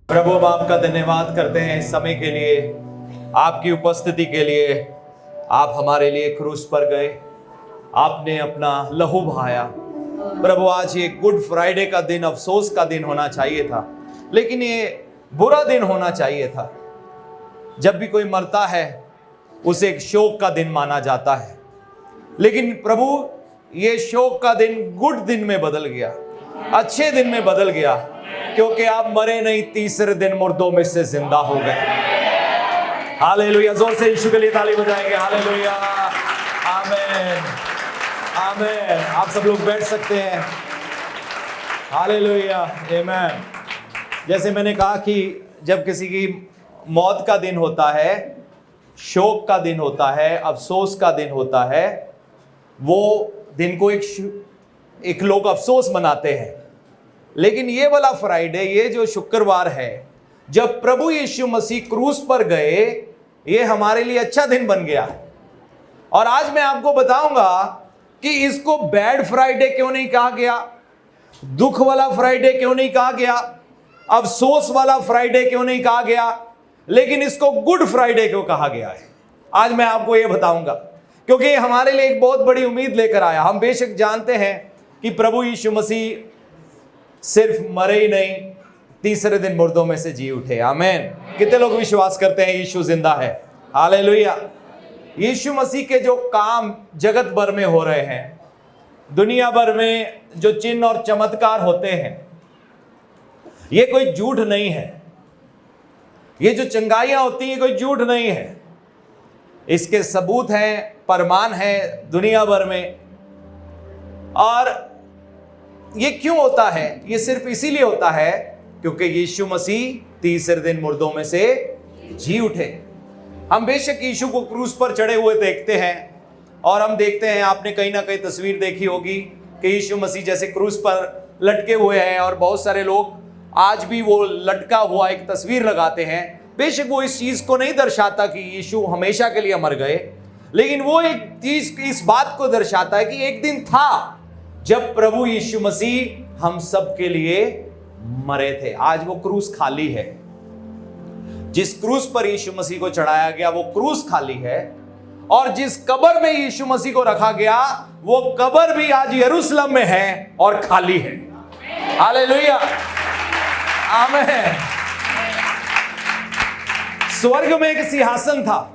प्रभु हम आपका धन्यवाद करते हैं इस समय के लिए, आपकी उपस्थिति के लिए। आप हमारे लिए क्रूस पर गए, आपने अपना लहू बहाया। प्रभु आज ये गुड फ्राइडे का दिन अफसोस का दिन होना चाहिए था, लेकिन ये बुरा दिन होना चाहिए था। जब भी कोई मरता है उसे एक शोक का दिन माना जाता है, लेकिन प्रभु ये शोक का दिन गुड दिन में बदल गया, अच्छे दिन में बदल गया, क्योंकि आप मरे नहीं, तीसरे दिन मुर्दों में से जिंदा हो गए। हालेलुया, जोर से यीशु के लिए ताली बजाएंगे। हालेलुया, आमीन, आमीन। आप सब लोग बैठ सकते हैं। हालेलुया, आमीन। जैसे मैंने कहा कि जब किसी की मौत का दिन होता है, शोक का दिन होता है, अफसोस का दिन होता है, वो दिन को एक लोग अफसोस मनाते हैं। लेकिन ये वाला फ्राइडे, ये जो शुक्रवार है जब प्रभु यीशु मसीह क्रूस पर गए, ये हमारे लिए अच्छा दिन बन गया। और आज मैं आपको बताऊंगा कि इसको बैड फ्राइडे क्यों नहीं कहा गया, दुख वाला फ्राइडे क्यों नहीं कहा गया, अफसोस वाला फ्राइडे क्यों नहीं कहा गया, लेकिन इसको गुड फ्राइडे क्यों कहा गया है। आज मैं आपको ये बताऊंगा, क्योंकि हमारे लिए एक बहुत बड़ी उम्मीद लेकर आया। हम बेशक जानते हैं कि प्रभु यीशु मसीह सिर्फ मरे ही नहीं, तीसरे दिन मुर्दों में से जी उठे। आमीन। कितने लोग विश्वास करते हैं यीशु जिंदा है? हालेलुया। यीशु मसीह के जो काम जगत भर में हो रहे हैं, दुनिया भर में जो चिन्ह और चमत्कार होते हैं, ये कोई झूठ नहीं है। ये जो चंगाइयां होती हैं, कोई झूठ नहीं है। इसके सबूत हैं, प्रमाण है दुनिया भर में। और ये क्यों होता है? ये सिर्फ इसीलिए होता है क्योंकि यीशु मसीह तीसरे दिन मुर्दों में से जी उठे। हम बेशक यीशु को क्रूस पर चढ़े हुए देखते हैं, और हम देखते हैं, आपने कहीं ना कहीं तस्वीर देखी होगी कि यीशु मसीह जैसे क्रूस पर लटके हुए हैं, और बहुत सारे लोग आज भी वो लटका हुआ एक तस्वीर लगाते हैं। बेशक वो इस चीज को नहीं दर्शाता कि यीशु हमेशा के लिए मर गए, लेकिन वो एक चीज इस बात को दर्शाता है कि एक दिन था जब प्रभु यीशु मसीह हम सब के लिए मरे थे। आज वो क्रूस खाली है। जिस क्रूस पर यीशु मसीह को चढ़ाया गया वो क्रूस खाली है, और जिस कब्र में यीशु मसीह को रखा गया वो कब्र भी आज यरूशलेम में है और खाली है। हालेलुया, आमीन। स्वर्ग में एक सिंहासन था।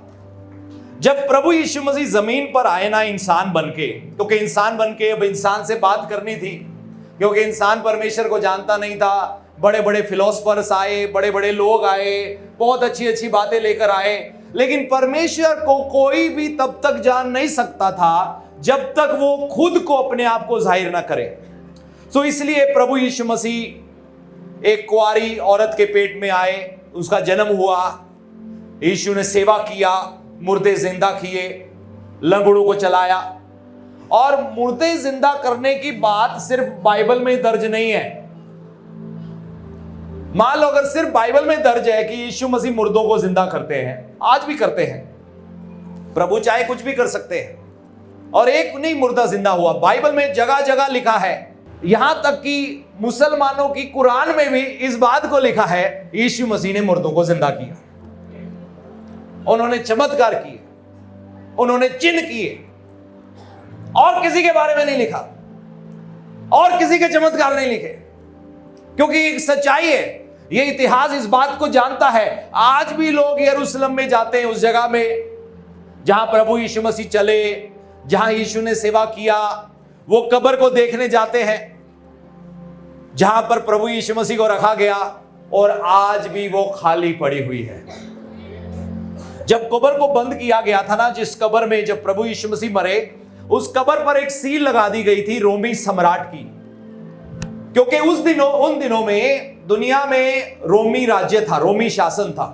जब प्रभु यीशु मसीह जमीन पर आए ना, इंसान बनके, क्योंकि इंसान बनके अब इंसान से बात करनी थी, क्योंकि इंसान परमेश्वर को जानता नहीं था। बड़े बड़े फिलोसफर्स आए, बड़े बड़े लोग आए, बहुत अच्छी अच्छी बातें लेकर आए, लेकिन परमेश्वर को कोई भी तब तक जान नहीं सकता था जब तक वो खुद को अपने आप को जाहिर ना करे। तो इसलिए प्रभु यीशु मसीह एक कुंवारी औरत के पेट में आए, उसका जन्म हुआ, यीशु ने सेवा किया, मुर्दे जिंदा किए, लंगड़ों को चलाया। और मुर्दे जिंदा करने की बात सिर्फ बाइबल में दर्ज नहीं है। मान लो अगर सिर्फ बाइबल में दर्ज है कि यीशु मसीह मुर्दों को जिंदा करते हैं, आज भी करते हैं, प्रभु चाहे कुछ भी कर सकते हैं, और एक नहीं मुर्दा जिंदा हुआ, बाइबल में जगह जगह लिखा है। यहां तक कि मुसलमानों की कुरान में भी इस बात को लिखा है, यीशु मसीह ने मुर्दों को जिंदा किया। उन्होंने चमत्कार किए, उन्होंने चिन्ह किए, और किसी के बारे में नहीं लिखा, और किसी के चमत्कार नहीं लिखे, क्योंकि एक सच्चाई है। ये इतिहास इस बात को जानता है। आज भी लोग यरूशलेम में जाते हैं, उस जगह में जहां प्रभु यीशु मसीह चले, जहां यीशु ने सेवा किया, वो कब्र को देखने जाते हैं जहां पर प्रभु यीशु मसीह को रखा गया, और आज भी वो खाली पड़ी हुई है। जब कब्र को बंद किया गया था ना, जिस कब्र में जब प्रभु यीशु मसीह मरे, उस कब्र पर एक सील लगा दी गई थी रोमी सम्राट की, क्योंकि उन दिनों में दुनिया में रोमी राज्य था, रोमी शासन था,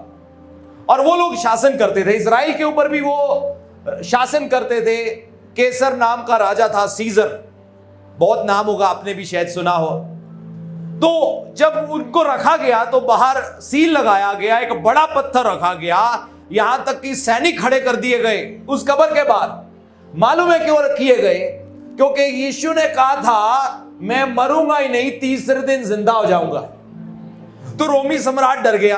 और वो लोग शासन करते थे। इजराइल के ऊपर भी वो शासन करते थे। केसर नाम का राजा था, सीजर, बहुत नाम होगा, आपने भी शायद सुना हो। तो जब उनको रखा गया तो बाहर सील लगाया गया, एक बड़ा पत्थर रखा गया, यहां तक कि सैनिक खड़े कर दिए गए उस कब्र के बाद। मालूम है क्यों किए गए? क्योंकि यीशु ने कहा था मैं मरूंगा ही नहीं, तीसरे दिन जिंदा हो जाऊंगा। तो रोमी सम्राट डर गया।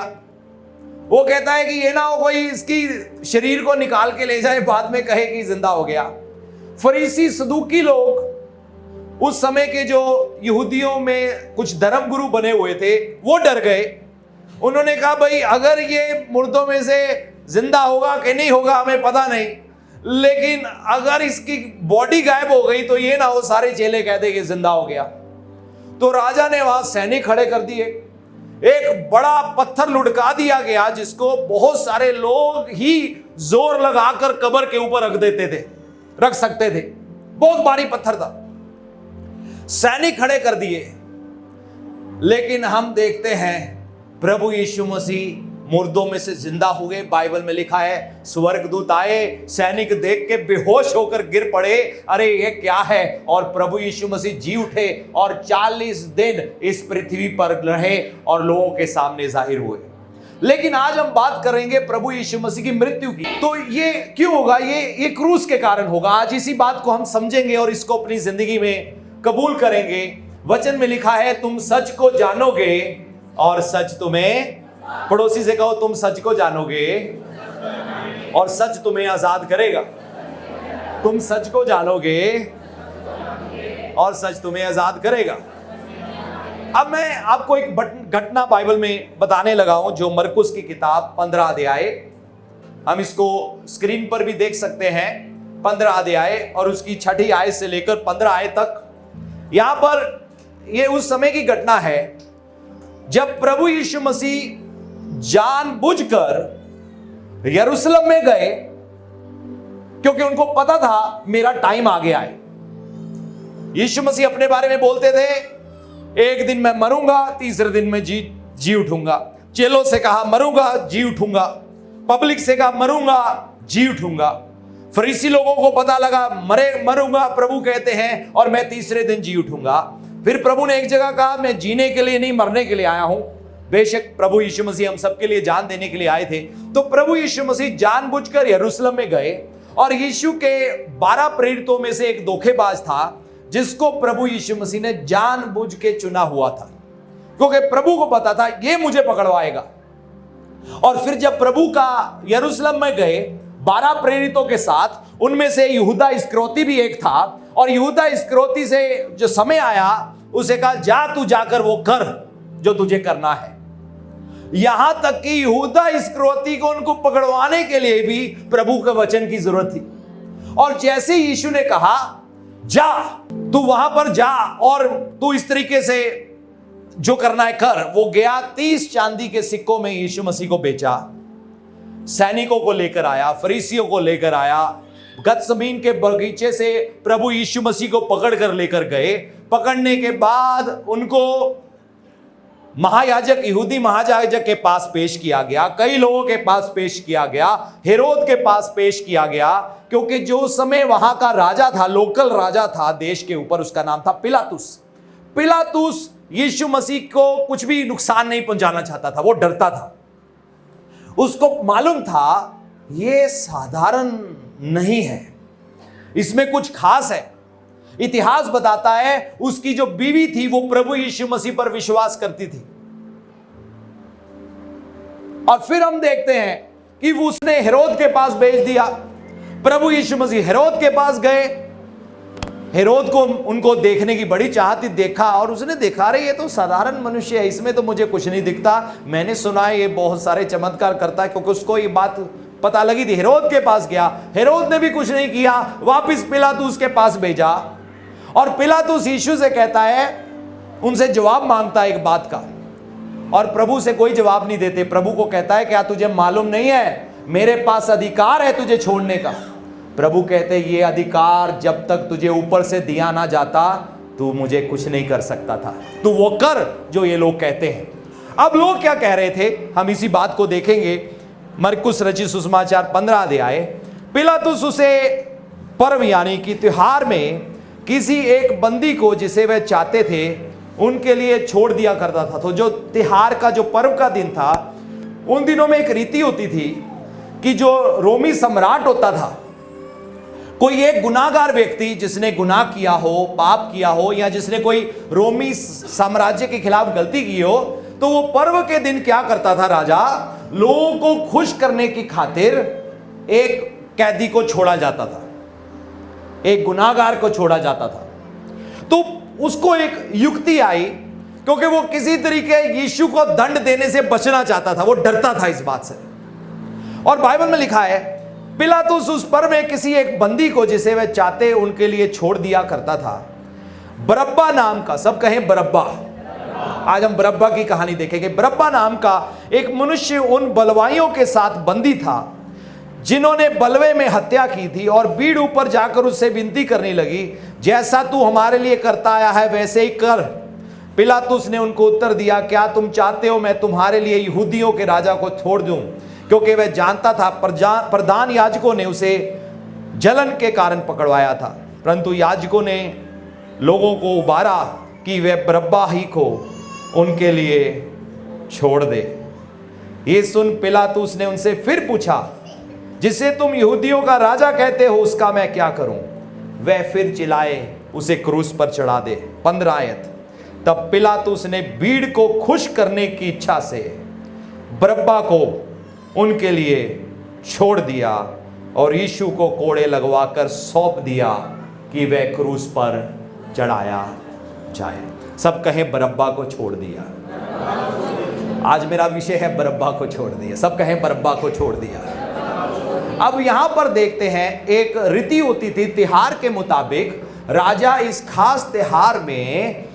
वो कहता है कि ये ना हो कोई इसकी शरीर को निकाल के ले जाए, बाद में कहे कि जिंदा हो गया। फरीसी सदूकी लोग उस समय के जो यहूदियों में कुछ धर्म गुरु बने हुए थे, वो डर गए। उन्होंने कहा भाई अगर ये मुर्दों में से जिंदा होगा कि नहीं होगा हमें पता नहीं, लेकिन अगर इसकी बॉडी गायब हो गई तो ये ना हो सारे चेले कहते कि जिंदा हो गया। तो राजा ने वहां सैनिक खड़े कर दिए, एक बड़ा पत्थर लुढ़का दिया गया जिसको बहुत सारे लोग ही जोर लगाकर कब्र के ऊपर रख सकते थे। बहुत भारी पत्थर था, सैनिक खड़े कर दिए। लेकिन हम देखते हैं प्रभु यीशु मसीह मुर्दों में से जिंदा हो गए। बाइबल में लिखा है स्वर्गदूत आए, सैनिक देख के बेहोश होकर गिर पड़े, अरे ये क्या है, और प्रभु यीशु मसीह जी उठे और 40 दिन इस पृथ्वी पर रहे और लोगों के सामने जाहिर हुए। लेकिन आज हम बात करेंगे प्रभु यीशु मसीह की मृत्यु की। तो ये क्यों होगा? ये क्रूस के कारण होगा। आज इसी बात को हम समझेंगे और इसको अपनी जिंदगी में कबूल करेंगे। वचन में लिखा है तुम सच को जानोगे और सच तुम्हें, पड़ोसी से कहो तुम सच को जानोगे और सच तुम्हें आजाद करेगा। तुम सच को जानोगे और सच तुम्हें आजाद करेगा। अब मैं आपको एक घटना बाइबल में बताने लगा हूं, जो मरकुस की किताब 15 अध्याय, हम इसको स्क्रीन पर भी देख सकते हैं। 15 अध्याय और उसकी 6 आयत से लेकर 15 आयत तक। यहां पर यह उस समय की घटना है जब प्रभु यीशु मसीह जानबूझकर यरूशलेम में गए, क्योंकि उनको पता था मेरा टाइम आ गया है। यीशु मसीह अपने बारे में बोलते थे एक दिन मैं मरूंगा, तीसरे दिन मैं जी उठूंगा। चेलों से कहा मरूंगा जी उठूंगा, पब्लिक से कहा मरूंगा जी उठूंगा। फरीसी लोगों को पता लगा मरूंगा, प्रभु कहते हैं और मैं तीसरे दिन जी उठूंगा। फिर प्रभु ने एक जगह कहा मैं जीने के लिए नहीं मरने के लिए आया हूं। बेशक प्रभु यीशु मसीह हम सबके लिए जान देने के लिए आए थे। तो प्रभु यीशु मसीह जानबूझकर यरूशलेम में गए और यीशु के 12 प्रेरितों में से एक धोखेबाज था जिसको प्रभु यीशु मसीह ने जानबूझ के चुना हुआ था, क्योंकि प्रभु को पता था ये मुझे पकड़वाएगा। और फिर जब प्रभु का यरूशलेम में गए 12 प्रेरितों के साथ, उनमें से यहूदा इस्करियोती भी एक था, और यहूदा इस्करियोती से जो समय आया उसे कहा जा तू जाकर वो कर जो तुझे करना है। यहां तक कि यहूदा इस्करियोती को उनको पकड़वाने के लिए भी प्रभु के वचन की जरूरत थी। और जैसे यीशु ने कहा जा तू वहां पर जा और तू इस तरीके से जो करना है कर, वो गया 30 चांदी के सिक्कों में यीशु मसीह को बेचा, सैनिकों को लेकर आया, फरीसियों को लेकर आया, गतसमीन के बगीचे से प्रभु यीशु मसीह को पकड़ कर लेकर गए। पकड़ने के बाद उनको महायाजक, यहूदी महायाजक के पास पेश किया गया, कई लोगों के पास पेश किया गया, हेरोद के पास पेश किया गया, क्योंकि जो समय वहां का राजा था, लोकल राजा था देश के ऊपर, उसका नाम था पिलातुस। पिलातुस यीशु मसीह को कुछ भी नुकसान नहीं पहुंचाना चाहता था, वो डरता था। उसको मालूम था ये साधारण नहीं है, इसमें कुछ खास है। इतिहास बताता है उसकी जो बीवी थी वो प्रभु यीशु मसीह पर विश्वास करती थी। और फिर हम देखते हैं कि वो उसने हेरोद के पास भेज दिया। प्रभु यीशु मसीह हेरोद के पास गए। हेरोद को उनको देखने की बड़ी चाहत थी, देखा और उसने देखा रहे ये तो साधारण मनुष्य है, इसमें तो मुझे कुछ नहीं दिखता, मैंने सुना है ये बहुत सारे चमत्कार करता है, क्योंकि उसको ये बात पता लगी थी। हेरोद के पास गया, हेरोद ने भी कुछ नहीं किया, वापस पिलातुस के पास भेजा। और पिलातुस यीशु से कहता है, उनसे जवाब मांगता है एक बात का, और प्रभु से कोई जवाब नहीं देते। प्रभु को कहता है क्या तुझे मालूम नहीं है मेरे पास अधिकार है तुझे छोड़ने का? प्रभु कहते ये अधिकार जब तक तुझे ऊपर से दिया ना जाता तू मुझे कुछ नहीं कर सकता था, तू वो कर जो ये लोग कहते हैं। अब लोग क्या कह रहे थे हम इसी बात को देखेंगे। मरकुस रचित सुसमाचार 15 अध्याय। पिलातुस उसे पर्व यानी कि त्योहार में किसी एक बंदी को जिसे वह चाहते थे उनके लिए छोड़ दिया करता था। तो जो त्योहार का जो पर्व का दिन था, उन दिनों में एक रीति होती थी कि जो रोमी सम्राट होता था, कोई एक गुनाहगार व्यक्ति जिसने गुनाह किया हो, पाप किया हो, या जिसने कोई रोमी साम्राज्य के खिलाफ गलती की हो, तो वो पर्व के दिन क्या करता था राजा, लोगों को खुश करने की खातिर एक कैदी को छोड़ा जाता था, एक गुनाहगार को छोड़ा जाता था। तो उसको एक युक्ति आई, क्योंकि वो किसी तरीके यीशु को दंड देने से बचना चाहता था, वो डरता था इस बात से। और बाइबल में लिखा है पिलातुस उस पर्व में किसी एक बंदी को जिसे वह चाहते उनके लिए छोड़ दिया करता था, बरब्बा नाम का, सब कहें बरब्बा। आज हम बरब्बा की कहानी देखेंगे। बरब्बा नाम का एक मनुष्य उन बलवाइयों के साथ बंदी था जिन्होंने बलवे में हत्या की थी, और भीड़ ऊपर जाकर उससे विनती करने लगी, जैसा तू हमारे लिए करता आया है वैसे ही कर। पिलातुस ने उनको उत्तर दिया, क्या तुम चाहते हो मैं तुम्हारे लिए यहूदियों के राजा को छोड़ दूं? क्योंकि वह जानता था प्रधान याजकों ने उसे जलन के कारण पकड़वाया था। परंतु याजकों ने लोगों को उबारा कि वह बरब्बा ही को उनके लिए छोड़ दे। ये सुन पिलातुस ने उनसे फिर पूछा, जिसे तुम यहूदियों का राजा कहते हो उसका मैं क्या करूं? वह फिर चिल्लाए, उसे क्रूस पर चढ़ा दे। 15 आयत। तब पिलातुस ने भीड़ को खुश करने की इच्छा से बरब्बा को उनके लिए छोड़ दिया और यीशु को कोड़े लगवाकर सौंप दिया कि वह क्रूस पर चढ़ाया जाए। सब कहें बरब्बा को छोड़ दिया। आज मेरा विषय है बरब्बा को छोड़ दिया। सब कहें बरब्बा को छोड़ दिया। अब यहां पर देखते हैं, एक रीति होती थी त्योहार के मुताबिक, राजा इस खास त्योहार में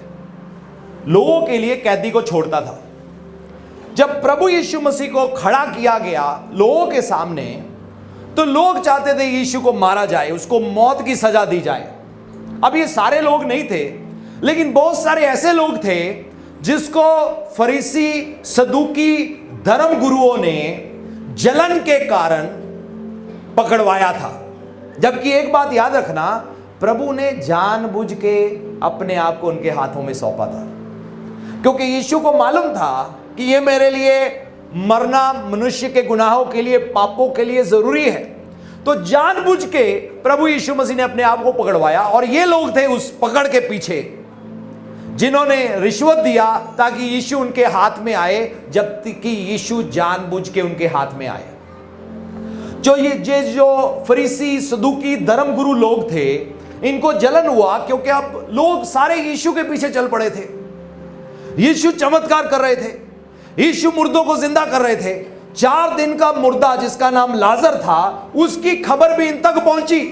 लोगों के लिए कैदी को छोड़ता था। जब प्रभु यीशु मसीह को खड़ा किया गया लोगों के सामने, तो लोग चाहते थे यीशु को मारा जाए, उसको मौत की सजा दी जाए। अब ये सारे लोग नहीं थे, लेकिन बहुत सारे ऐसे लोग थे जिसको फरीसी सदूकी धर्म गुरुओं ने जलन के कारण पकड़वाया था। जबकि एक बात याद रखना, प्रभु ने जानबूझ के अपने आप को उनके हाथों में सौंपा था, क्योंकि यीशु को मालूम था कि ये मेरे लिए मरना मनुष्य के गुनाहों के लिए, पापों के लिए जरूरी है। तो जानबूझ के प्रभु यीशु मसीह ने अपने आप को पकड़वाया। और ये लोग थे उस पकड़ के पीछे जिन्होंने रिश्वत दिया ताकि यीशु उनके हाथ में आए, जबकि यीशु जानबूझ के उनके हाथ में आए। जो फरीसी सदूकी धर्म गुरु लोग थे, इनको जलन हुआ क्योंकि अब लोग सारे यीशु के पीछे चल पड़े थे। यीशु चमत्कार कर रहे थे, यीशु मुर्दों को जिंदा कर रहे थे। 4 दिन का मुर्दा जिसका नाम लाजर था, उसकी खबर भी इन तक पहुंची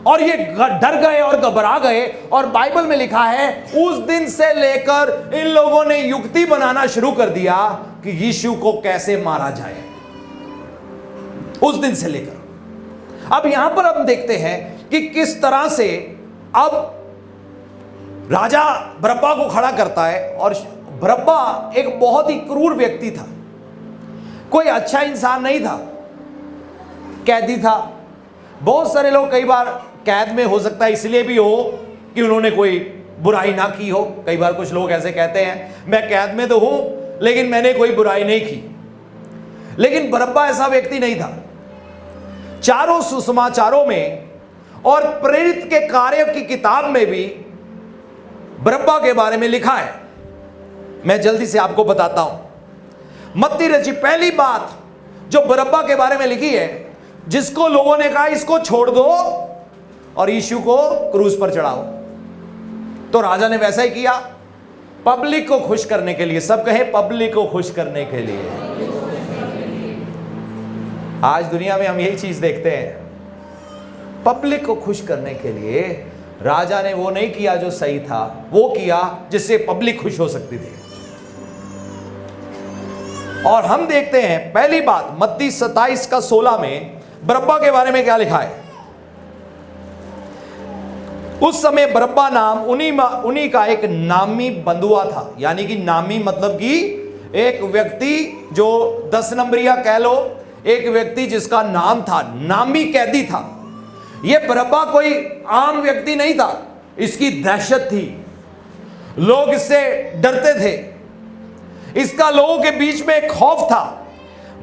और ये डर गए और घबरा गए। और बाइबल में लिखा है, उस दिन से लेकर इन लोगों ने युक्ति बनाना शुरू कर दिया कि यीशु को कैसे मारा जाए। उस दिन से लेकर अब यहां पर हम देखते हैं कि किस तरह से अब राजा बरब्बा को खड़ा करता है। और बरब्बा एक बहुत ही क्रूर व्यक्ति था, कोई अच्छा इंसान नहीं था, कैदी था। बहुत सारे लोग कई बार कैद में हो सकता है इसलिए भी हो कि उन्होंने कोई बुराई ना की हो। कई बार कुछ लोग ऐसे कहते हैं, मैं कैद में तो हूं लेकिन मैंने कोई बुराई नहीं की। लेकिन बरब्बा ऐसा व्यक्ति नहीं था। चारों सुसमाचारों में और प्रेरित के कार्य की किताब में भी बरब्बा के बारे में लिखा है। मैं जल्दी से आपको बताता हूं। मत्ती रची पहली बात जो बरब्बा के बारे में लिखी है, जिसको लोगों ने कहा इसको छोड़ दो और यीशु को क्रूस पर चढ़ाओ, तो राजा ने वैसा ही किया, पब्लिक को खुश करने के लिए। सब कहे पब्लिक को खुश करने के लिए। आज दुनिया में हम यही चीज देखते हैं, पब्लिक को खुश करने के लिए। राजा ने वो नहीं किया जो सही था, वो किया जिससे पब्लिक खुश हो सकती थी। और हम देखते हैं पहली बात मत्ती 27 का 16 में बरब्बा के बारे में क्या लिखा है। उस समय बरब्बा नाम उन्हीं का एक नामी बंधुआ था। यानी कि नामी मतलब कि एक व्यक्ति जो 10 नंबरिया कह लो, एक व्यक्ति जिसका नाम था, नामी कैदी था। यह बरब्बा कोई आम व्यक्ति नहीं था, इसकी दहशत थी, लोग इससे डरते थे, इसका लोगों के बीच में एक खौफ था।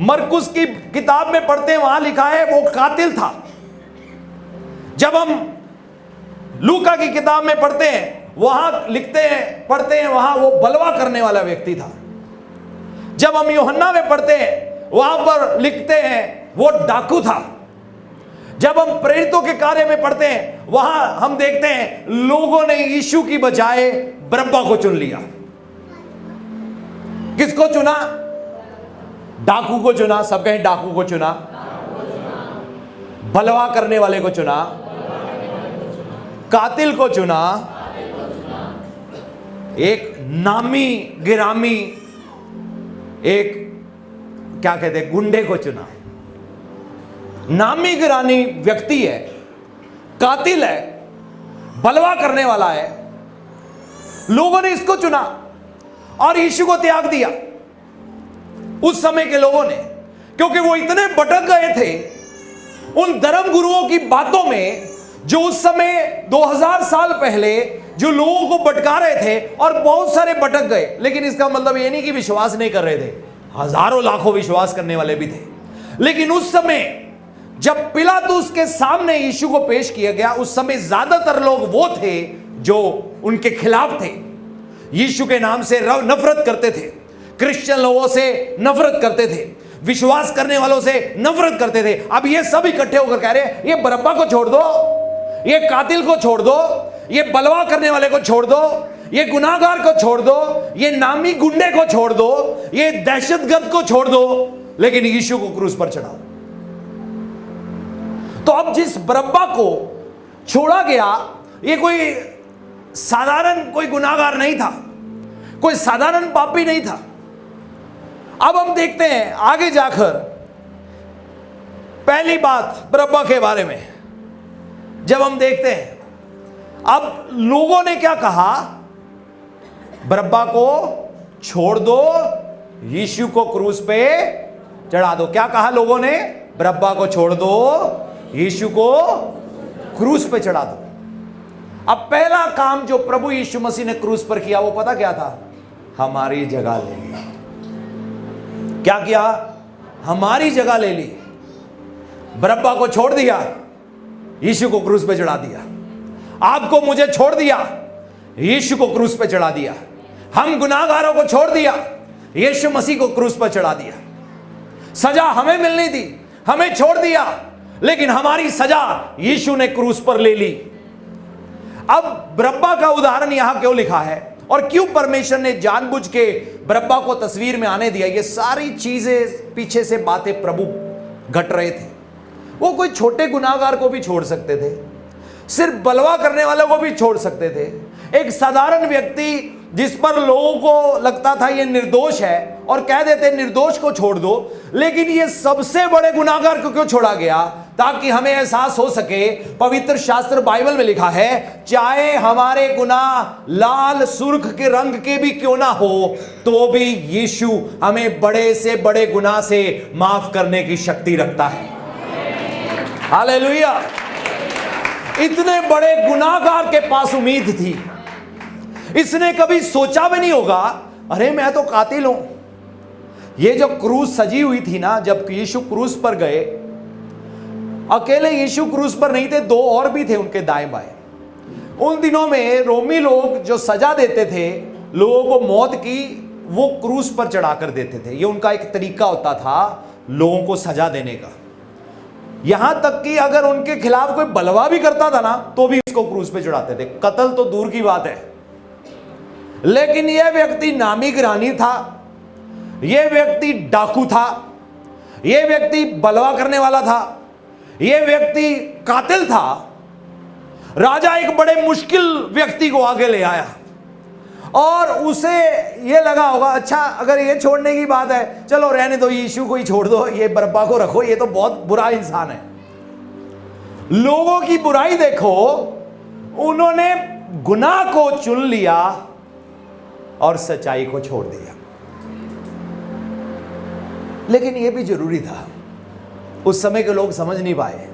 मरकुस की किताब में पढ़ते हैं, वहां लिखा है वो कातिल था। जब हम लूका की किताब में पढ़ते हैं, वहां लिखते हैं, पढ़ते हैं, वहां वो बलवा करने वाला व्यक्ति था। जब हम यूहन्ना में पढ़ते हैं, वहां पर लिखते हैं वो डाकू था। जब हम प्रेरितों के कार्य में पढ़ते हैं, वहां हम देखते हैं लोगों ने यीशु की बजाय बरअब्बा को चुन लिया। किसको चुना? डाकू को चुना। सब कहें डाकू को चुना। बलवा करने वाले को चुना। कातिल को चुना। एक नामी गिरामी, एक क्या कहते हैं, गुंडे को चुना। नामी गिरानी व्यक्ति है, कातिल है, बलवा करने वाला है। लोगों ने इसको चुना और यीशु को त्याग दिया उस समय के लोगों ने, क्योंकि वो इतने भटक गए थे उन धर्म गुरुओं की बातों में, जो उस समय 2000 साल पहले जो लोगों को भटका रहे थे। और बहुत सारे भटक गए, लेकिन इसका मतलब ये नहीं कि विश्वास नहीं कर रहे थे, हजारों लाखों विश्वास करने वाले भी थे। लेकिन उस समय जब पिलातुस के सामने यीशु को पेश किया गया, उस समय ज्यादातर लोग वो थे जो उनके खिलाफ थे, यीशु के नाम से नफरत करते थे, क्रिश्चियन लोगों से नफरत करते थे, विश्वास करने वालों से नफरत करते थे। अब ये सब इकट्ठे होकर कह रहे, ये बरअब्बा को छोड़ दो, ये कातिल को छोड़ दो, ये बलवा करने वाले को छोड़ दो, ये गुनाहगार को छोड़ दो, ये नामी गुंडे को छोड़ दो, ये दहशतगर्द को छोड़ दो, लेकिन यीशु को क्रूस पर चढ़ाओ। तो अब जिस बरअब्बा को छोड़ा गया, ये कोई साधारण कोई गुनाहगार नहीं था, कोई साधारण पापी नहीं था। अब हम देखते हैं आगे जाकर पहली बात बरअब्बा के बारे में। जब हम देखते हैं अब लोगों ने क्या कहा, बरअब्बा को छोड़ दो, यीशु को क्रूस पे चढ़ा दो। क्या कहा लोगों ने? बरअब्बा को छोड़ दो, यीशु को क्रूस पे चढ़ा दो। अब पहला काम जो प्रभु यीशु मसीह ने क्रूस पर किया, वो पता क्या था? हमारी जगह ले ली। क्या किया? हमारी जगह ले ली। बरअब्बा को छोड़ दिया, यीशु को क्रूस पे चढ़ा दिया। आपको मुझे छोड़ दिया, यीशु को क्रूस पे चढ़ा दिया। हम गुनाहगारों को छोड़ दिया, यीशु मसीह को क्रूस पर चढ़ा दिया। सजा हमें मिलनी थी, हमें छोड़ दिया, लेकिन हमारी सजा यीशु ने क्रूस पर ले ली। अब बरअब्बा का उदाहरण यहां क्यों लिखा है और क्यों परमेश्वर ने जानबूझ के बरअब्बा को तस्वीर में आने दिया? ये सारी चीजें, पीछे से बातें प्रभु घट रहे थे। वो कोई छोटे गुनाहगार को भी छोड़ सकते थे, सिर्फ बलवा करने वालों को भी छोड़ सकते थे। एक साधारण व्यक्ति जिस पर लोगों को लगता था ये निर्दोष है, और कह देते निर्दोष को छोड़ दो, लेकिन ये सबसे बड़े गुनाहगार को क्यों छोड़ा गया? ताकि हमें एहसास हो सके। पवित्र शास्त्र बाइबल में लिखा है, चाहे हमारे गुनाह लाल सुर्ख के रंग के भी क्यों ना हो, तो भी यीशु हमें बड़े से बड़े गुनाह से माफ करने की शक्ति रखता है। हालेलुया। इतने बड़े गुनाहगार के पास उम्मीद थी। इसने कभी सोचा भी नहीं होगा, अरे मैं तो कातिल हूं। ये जो क्रूस सजी हुई थी ना, जब यीशु क्रूस पर गए, अकेले यीशु क्रूस पर नहीं थे, दो और भी थे उनके दाएं बाएं। उन दिनों में रोमी लोग जो सजा देते थे लोगों को मौत की, वो क्रूस पर चढ़ाकर देते थे। ये उनका एक तरीका होता था लोगों को सजा देने का। यहां तक कि अगर उनके खिलाफ कोई बलवा भी करता था ना, तो भी उसको क्रूस पे चढ़ाते थे। कत्ल तो दूर की बात है, लेकिन यह व्यक्ति नामी गिरानी था, यह व्यक्ति डाकू था, यह व्यक्ति बलवा करने वाला था, यह व्यक्ति कातिल था। राजा एक बड़े मुश्किल व्यक्ति को आगे ले आया और उसे यह लगा होगा, अच्छा अगर ये छोड़ने की बात है, चलो रहने दो, यीशु को ही छोड़ दो, ये बरअब्बा को रखो, ये तो बहुत बुरा इंसान है। लोगों की बुराई देखो, उन्होंने गुनाह को चुन लिया और सच्चाई को छोड़ दिया। लेकिन यह भी जरूरी था, उस समय के लोग समझ नहीं पाए,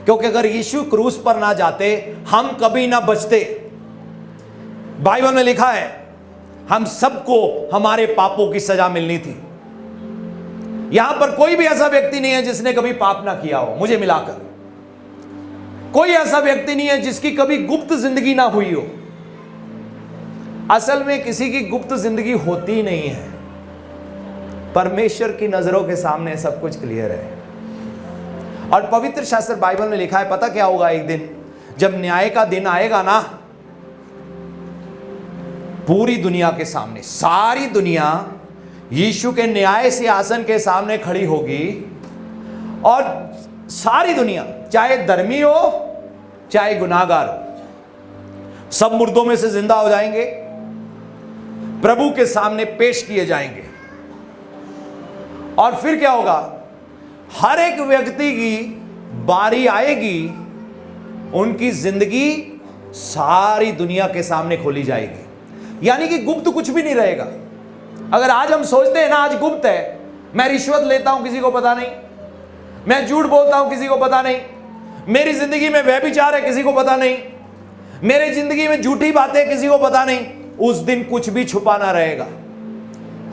क्योंकि अगर यीशु क्रूस पर ना जाते हम कभी ना बचते। बाइबल में लिखा है हम सबको हमारे पापों की सजा मिलनी थी। यहां पर कोई भी ऐसा व्यक्ति नहीं है जिसने कभी पाप ना किया हो, मुझे मिलाकर कोई ऐसा व्यक्ति नहीं है जिसकी कभी गुप्त जिंदगी ना हुई हो। असल में किसी की गुप्त जिंदगी होती नहीं है। परमेश्वर की नजरों के सामने सब कुछ क्लियर है। और पवित्र शास्त्र बाइबल में लिखा है, पता क्या होगा? एक दिन जब न्याय का दिन आएगा ना, पूरी दुनिया के सामने सारी दुनिया यीशु के न्याय सिंहासन के सामने खड़ी होगी, और सारी दुनिया, चाहे धर्मी हो चाहे गुनाहगार हो, सब मुर्दों में से जिंदा हो जाएंगे, प्रभु के सामने पेश किए जाएंगे। और फिर क्या होगा? हर एक व्यक्ति की बारी आएगी, उनकी जिंदगी सारी दुनिया के सामने खोली जाएगी। यानी कि गुप्त कुछ भी नहीं रहेगा। अगर आज हम सोचते हैं ना आज गुप्त है, मैं रिश्वत लेता हूं किसी को पता नहीं, मैं झूठ बोलता हूं किसी को पता नहीं, मेरी जिंदगी में व्यभिचार है किसी को पता नहीं, मेरी जिंदगी में झूठी बातें किसी को पता नहीं, उस दिन कुछ भी छुपा ना रहेगा।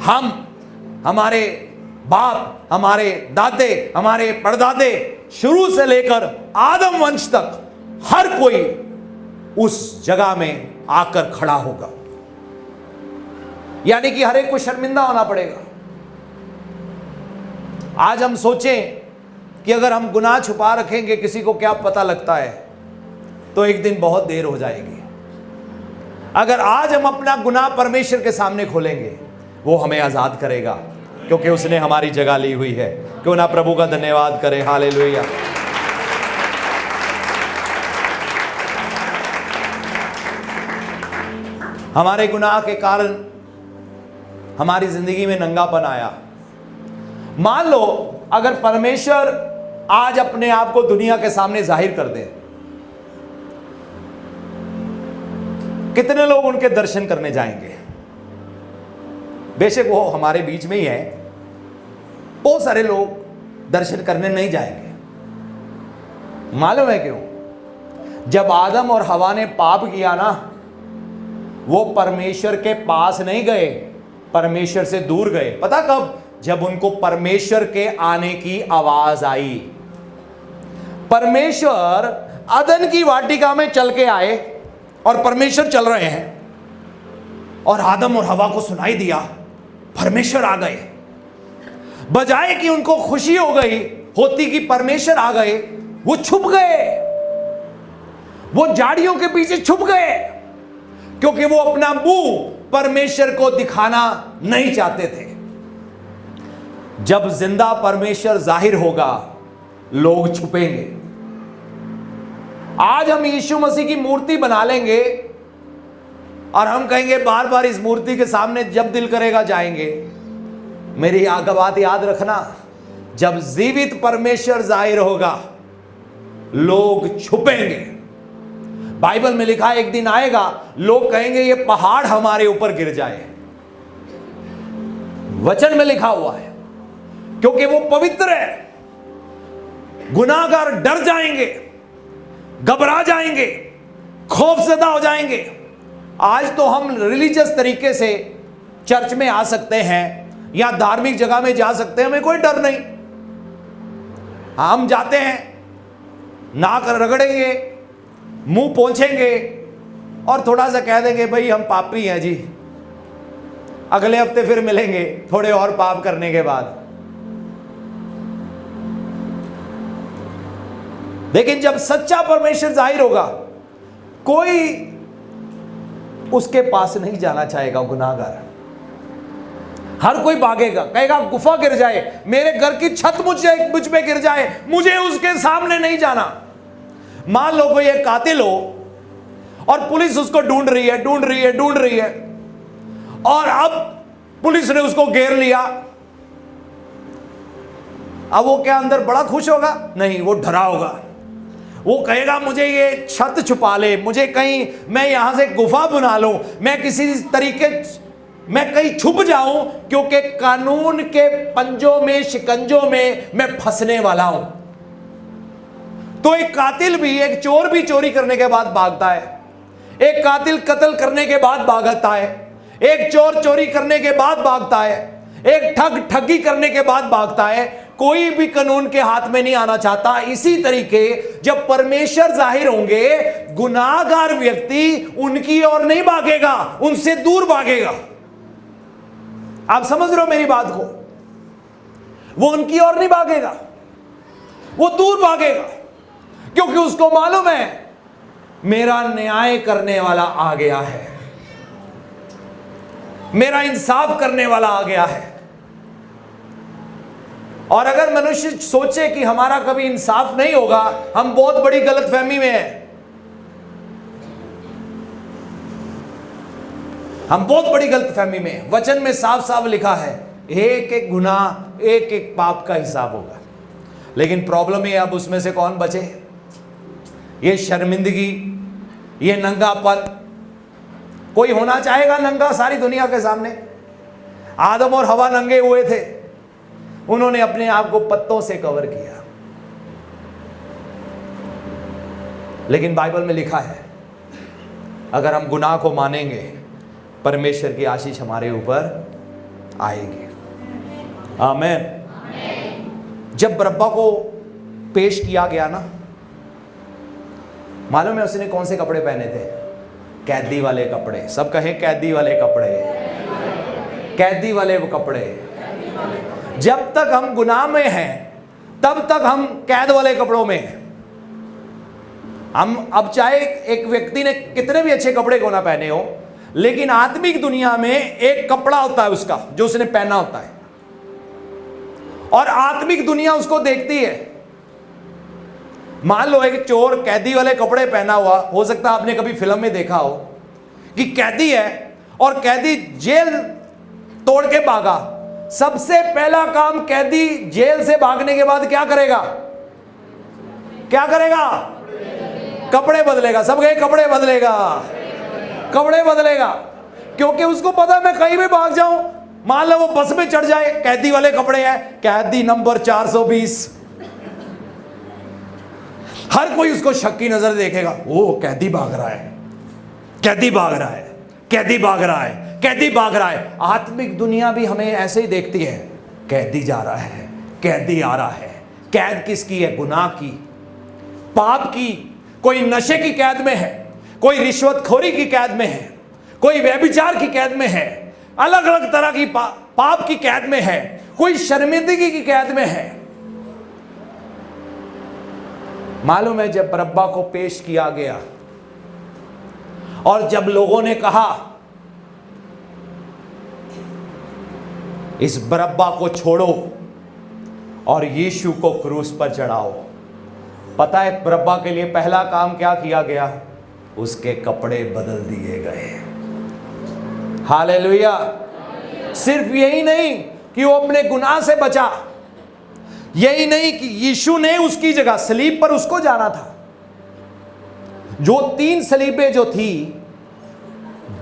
हम, हमारे बाप, हमारे दादे, हमारे परदादे, शुरू से लेकर आदम वंश तक हर कोई उस जगह में आकर खड़ा होगा। यानी कि हर एक को शर्मिंदा होना पड़ेगा। आज हम सोचें कि अगर हम गुनाह छुपा रखेंगे किसी को क्या पता लगता है, तो एक दिन बहुत देर हो जाएगी। अगर आज हम अपना गुनाह परमेश्वर के सामने खोलेंगे, वो हमें आजाद करेगा, क्योंकि उसने हमारी जगह ली हुई है। क्यों ना प्रभु का धन्यवाद करें। हालेलुया। हमारे गुनाह के कारण हमारी जिंदगी में नंगापन आया। मान लो अगर परमेश्वर आज अपने आप को दुनिया के सामने जाहिर कर दे, कितने लोग उनके दर्शन करने जाएंगे? बेशक वो हमारे बीच में ही है, बहुत सारे लोग दर्शन करने नहीं जाएंगे। मालूम है क्यों? जब आदम और हवा ने पाप किया ना, वो परमेश्वर के पास नहीं गए, परमेश्वर से दूर गए। पता कब? जब उनको परमेश्वर के आने की आवाज आई। परमेश्वर अदन की वाटिका में चल के आए, और परमेश्वर चल रहे हैं, और आदम और हवा को सुनाई दिया परमेश्वर आ गए। बजाय कि उनको खुशी हो गई होती कि परमेश्वर आ गए, वो छुप गए, वो झाड़ियों के पीछे छुप गए, क्योंकि वो अपना मुंह परमेश्वर को दिखाना नहीं चाहते थे। जब जिंदा परमेश्वर जाहिर होगा, लोग छुपेंगे। आज हम यीशु मसीह की मूर्ति बना लेंगे और हम कहेंगे बार बार इस मूर्ति के सामने जब दिल करेगा जाएंगे। मेरी बात याद रखना, जब जीवित परमेश्वर जाहिर होगा, लोग छुपेंगे। बाइबल में लिखा है एक दिन आएगा, लोग कहेंगे ये पहाड़ हमारे ऊपर गिर जाए। वचन में लिखा हुआ है, क्योंकि वो पवित्र है। गुनाहगार डर जाएंगे, घबरा जाएंगे, खौफजदा हो जाएंगे। आज तो हम रिलीजियस तरीके से चर्च में आ सकते हैं या धार्मिक जगह में जा सकते हैं, हमें कोई डर नहीं। हम जाते हैं, नाक रगड़ेंगे, मुंह पोंछेंगे और थोड़ा सा कह देंगे भाई हम पापी हैं जी, अगले हफ्ते फिर मिलेंगे थोड़े और पाप करने के बाद। लेकिन जब सच्चा परमेश्वर जाहिर होगा, कोई उसके पास नहीं जाना चाहेगा। गुनाहगार हर कोई भागेगा, कहेगा गुफा गिर जाए, मेरे घर की छत मुझ पे गिर जाए, मुझे उसके सामने नहीं जाना। मान लो कोई एक कातिल हो और पुलिस उसको ढूंढ रही है, और अब पुलिस ने उसको घेर लिया। अब वो क्या अंदर बड़ा खुश होगा? नहीं, वो डरा होगा। वो कहेगा मुझे ये छत छुपा ले, मुझे कहीं मैं यहां से गुफा बना लूं, मैं किसी तरीके मैं कहीं छुप जाऊं, क्योंकि कानून के पंजों में, शिकंजों में मैं फंसने वाला हूं। तो एक कातिल भी, एक चोर भी चोरी करने के बाद भागता है, एक कातिल कत्ल करने के बाद भागता है, एक चोर चोरी करने के बाद भागता है, एक ठग ठगी करने के बाद भागता है, कोई भी कानून के हाथ में नहीं आना चाहता। इसी तरीके जब परमेश्वर जाहिर होंगे, गुनाहगार व्यक्ति उनकी ओर नहीं भागेगा, उनसे दूर भागेगा। आप समझ रहे हो मेरी बात को? वो उनकी ओर नहीं भागेगा, वो दूर भागेगा, क्योंकि उसको मालूम है मेरा न्याय करने वाला आ गया है, मेरा इंसाफ करने वाला आ गया है। और अगर मनुष्य सोचे कि हमारा कभी इंसाफ नहीं होगा, हम बहुत बड़ी गलतफहमी में हैं। हम बहुत बड़ी गलतफहमी में हैं। वचन में साफ साफ लिखा है एक एक गुनाह, एक एक पाप का हिसाब होगा। लेकिन प्रॉब्लम है अब उसमें से कौन बचे? ये शर्मिंदगी, ये नंगापन। कोई होना चाहेगा नंगा सारी दुनिया के सामने? आदम और हवा नंगे हुए थे, उन्होंने अपने आप को पत्तों से कवर किया। लेकिन बाइबल में लिखा है अगर हम गुनाह को मानेंगे, परमेश्वर की आशीष हमारे ऊपर आएगी। आमीन। जब बरअब्बा को पेश किया गया ना, मालूम है उसने कौन से कपड़े पहने थे? कैदी वाले कपड़े। सब कहें कैदी वाले कपड़े, कैदी वाले वो कपड़े। जब तक हम गुनाह में हैं, तब तक हम कैद वाले कपड़ों में हैं। हम अब चाहे एक व्यक्ति ने कितने भी अच्छे कपड़े को ना पहने हो, लेकिन आत्मिक दुनिया में एक कपड़ा होता है उसका जो उसने पहना होता है, और आत्मिक दुनिया उसको देखती है। मान लो एक चोर कैदी वाले कपड़े पहना हुआ, हो सकता है आपने कभी फिल्म में देखा हो कि कैदी है और कैदी जेल तोड़ के भागा। सबसे पहला काम कैदी जेल से भागने के बाद क्या करेगा? क्या करेगा? कपड़े बदलेगा। सब गए कपड़े बदलेगा, कपड़े बदलेगा, क्योंकि उसको पता मैं कहीं भी भाग जाऊं, मान लो वो बस में चढ़ जाए, कैदी वाले कपड़े हैं, कैदी नंबर 420, हर कोई उसको शक की नजर देखेगा। वो कैदी भाग रहा है, कैदी भाग रहा है, कैदी भाग रहा है, कैदी भाग रहा है। आत्मिक दुनिया भी हमें ऐसे ही देखती है, कैदी जा रहा है, कैदी आ रहा है। कैद किसकी है? गुनाह की, पाप की। कोई नशे की कैद में है, कोई रिश्वतखोरी की कैद में है, कोई व्यभिचार की कैद में है, अलग अलग तरह की पाप की कैद में है, कोई शर्मिंदगी की कैद में है। मालूम है जब बरअब्बा को पेश किया गया और जब लोगों ने कहा इस बरअब्बा को छोड़ो और यीशु को क्रूस पर चढ़ाओ, पता है बरअब्बा के लिए पहला काम क्या किया गया? उसके कपड़े बदल दिए गए। हालेलुया। सिर्फ यही नहीं कि वो अपने गुनाह से बचा, यही नहीं कि यीशु ने उसकी जगह सलीब पर उसको जाना था। जो 3 सलीबें जो थी,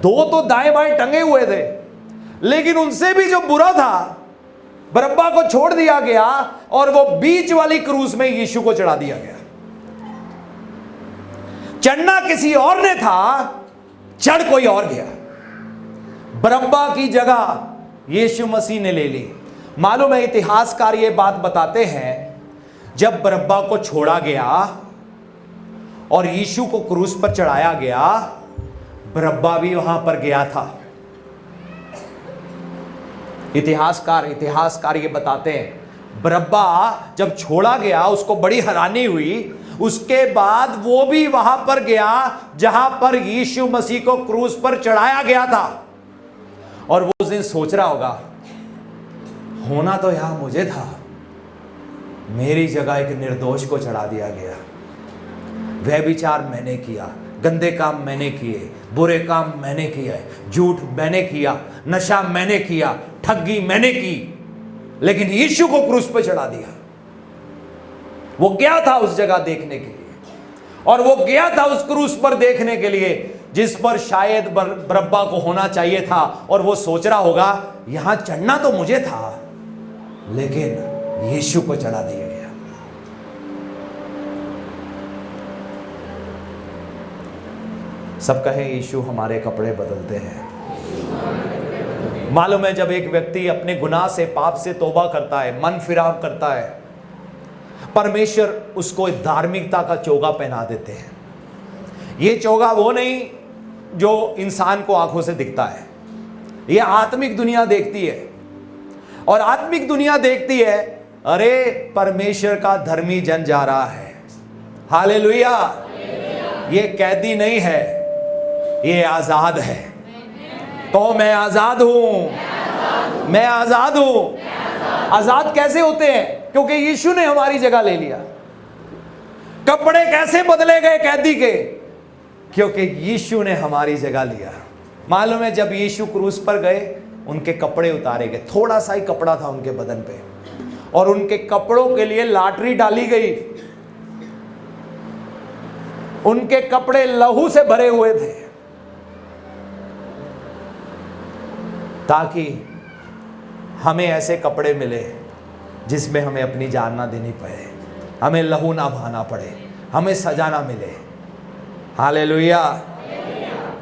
2 तो दाएं बाएं टंगे हुए थे, लेकिन उनसे भी जो बुरा था बरअब्बा को छोड़ दिया गया और वो बीच वाली क्रूस में यीशु को चढ़ा दिया गया। चढ़ना किसी और ने था, चढ़ कोई और गया। बरअब्बा की जगह यीशु मसीह ने ले ली। मालूम है इतिहासकार ये बात बताते हैं, जब बरअब्बा को छोड़ा गया और यीशु को क्रूस पर चढ़ाया गया, बरअब्बा भी वहां पर गया था। इतिहासकार ये बताते हैं, बरअब्बा जब छोड़ा गया उसको बड़ी हैरानी हुई। उसके बाद वो भी वहां पर गया जहां पर यीशु मसीह को क्रूस पर चढ़ाया गया था, और वो उस दिन सोच रहा होगा होना तो यहां मुझे था, मेरी जगह एक निर्दोष को चढ़ा दिया गया। व्यभिचार मैंने किया, गंदे काम मैंने किए, बुरे काम मैंने किए, झूठ मैंने किया, नशा मैंने किया, ठगी मैंने की, लेकिन यीशु को क्रूस पर चढ़ा दिया। वो गया था उस जगह देखने के लिए, और वो गया था उस क्रूस पर देखने के लिए जिस पर शायद बरअब्बा को होना चाहिए था। और वो सोच रहा होगा यहां चढ़ना तो मुझे था, लेकिन यीशु को चढ़ा दिया गया। सब कहें यीशु हमारे कपड़े बदलते हैं। मालूम है, जब एक व्यक्ति अपने गुनाह से, पाप से तौबा करता है, मन फिराव करता है, परमेश्वर उसको धार्मिकता का चोगा पहना देते हैं। ये चोगा वो नहीं जो इंसान को आंखों से दिखता है, ये आत्मिक दुनिया देखती है। और आत्मिक दुनिया देखती है, अरे परमेश्वर का धर्मी जन जा रहा है, हालेलुया, ये कैदी नहीं है, ये आजाद है। तो मैं आजाद हूं, मैं आजाद हूं। आजाद कैसे होते हैं? क्योंकि यीशु ने हमारी जगह ले लिया। कपड़े कैसे बदले गए कैदी के? क्योंकि यीशु ने हमारी जगह लिया। मालूम है, जब यीशु क्रूस पर गए, उनके कपड़े उतारे गए, थोड़ा सा ही कपड़ा था उनके बदन पे, और उनके कपड़ों के लिए लॉटरी डाली गई। उनके कपड़े लहू से भरे हुए थे, ताकि हमें ऐसे कपड़े मिले जिसमें हमें अपनी जान ना देनी पड़े, हमें लहू ना बहाना पड़े, हमें सजा ना मिले। हालेलुया।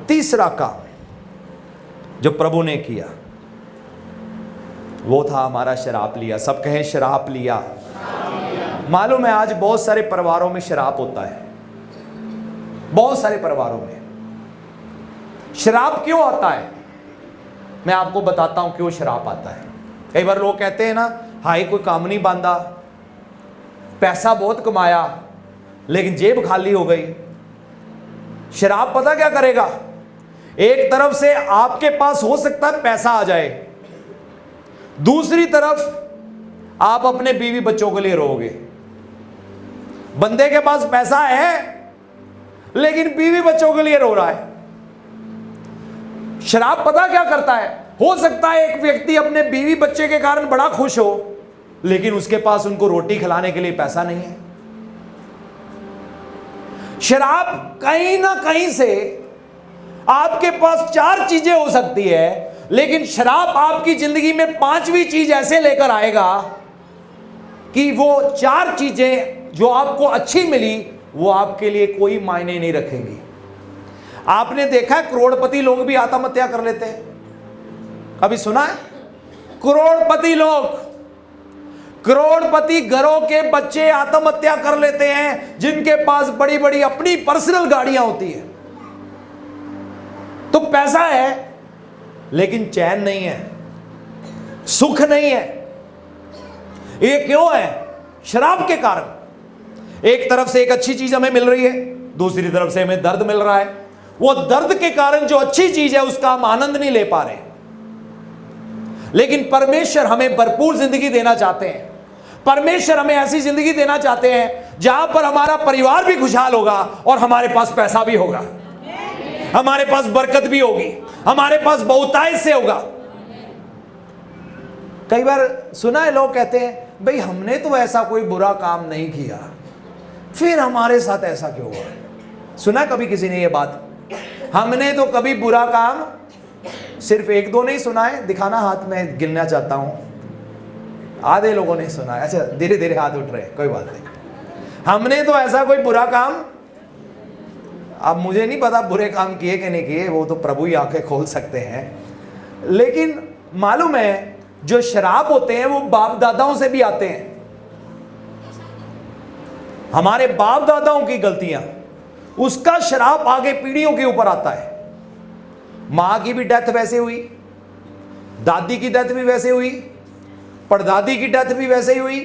तीसरा काम जो प्रभु ने किया वो था हमारा शराब लिया। सब कहें शराब लिया। मालूम है, आज बहुत सारे परिवारों में शराब होता है, बहुत सारे परिवारों में शराब क्यों आता है? मैं आपको बताता हूं क्यों शराब आता है। कई बार लोग कहते हैं ना, हाय कोई काम नहीं बांधा, पैसा बहुत कमाया लेकिन जेब खाली हो गई। शराब पता क्या करेगा? एक तरफ से आपके पास हो सकता है पैसा आ जाए, दूसरी तरफ आप अपने बीवी बच्चों के लिए रोओगे। बंदे के पास पैसा है लेकिन बीवी बच्चों के लिए रो रहा है। शराब पता क्या करता है? हो सकता है एक व्यक्ति अपने बीवी बच्चे के कारण बड़ा खुश हो, लेकिन उसके पास उनको रोटी खिलाने के लिए पैसा नहीं है। शराब कहीं ना कहीं से आपके पास 4 चीजें हो सकती है, लेकिन शराब आपकी जिंदगी में 5वीं चीज ऐसे लेकर आएगा कि वो 4 चीजें जो आपको अच्छी मिली वो आपके लिए कोई मायने नहीं रखेंगी। आपने देखा है करोड़पति लोग भी आत्महत्या कर लेते हैं, कभी सुना है? करोड़पति लोग, करोड़पति घरों के बच्चे आत्महत्या कर लेते हैं, जिनके पास बड़ी बड़ी अपनी पर्सनल गाड़ियां होती है। तो पैसा है लेकिन चैन नहीं है, सुख नहीं है। ये क्यों है? शराब के कारण। एक तरफ से एक अच्छी चीज हमें मिल रही है, दूसरी तरफ से हमें दर्द मिल रहा है। वो दर्द के कारण जो अच्छी चीज है उसका हम आनंद नहीं ले पा रहे। लेकिन परमेश्वर हमें भरपूर जिंदगी देना चाहते हैं। परमेश्वर हमें ऐसी जिंदगी देना चाहते हैं जहां पर हमारा परिवार भी खुशहाल होगा और हमारे पास पैसा भी होगा, हमारे पास बरकत भी होगी, हमारे पास बहुतायत से होगा। कई बार सुना है लोग कहते हैं, भाई हमने तो ऐसा कोई बुरा काम नहीं किया, फिर हमारे साथ ऐसा क्यों हुआ? सुना कभी किसी ने ये बात? हमने तो कभी बुरा काम, सिर्फ 1-2 नहीं सुना है, दिखाना हाथ में, गिनना चाहता हूं। आधे लोगों ने सुना है। अच्छा, धीरे धीरे हाथ उठ रहे, कोई बात नहीं। हमने तो ऐसा कोई बुरा काम, अब मुझे नहीं पता बुरे काम किए कि नहीं किए, वो तो प्रभु ही आंखें खोल सकते हैं। लेकिन मालूम है, जो शराब होते हैं वो बाप दादाओं से भी आते हैं। हमारे बाप दादाओं की गलतियां, उसका शराब आगे पीढ़ियों के ऊपर आता है। मां की भी डेथ वैसे हुई, दादी की डेथ भी वैसे हुई, परदादी की डेथ भी वैसे ही हुई।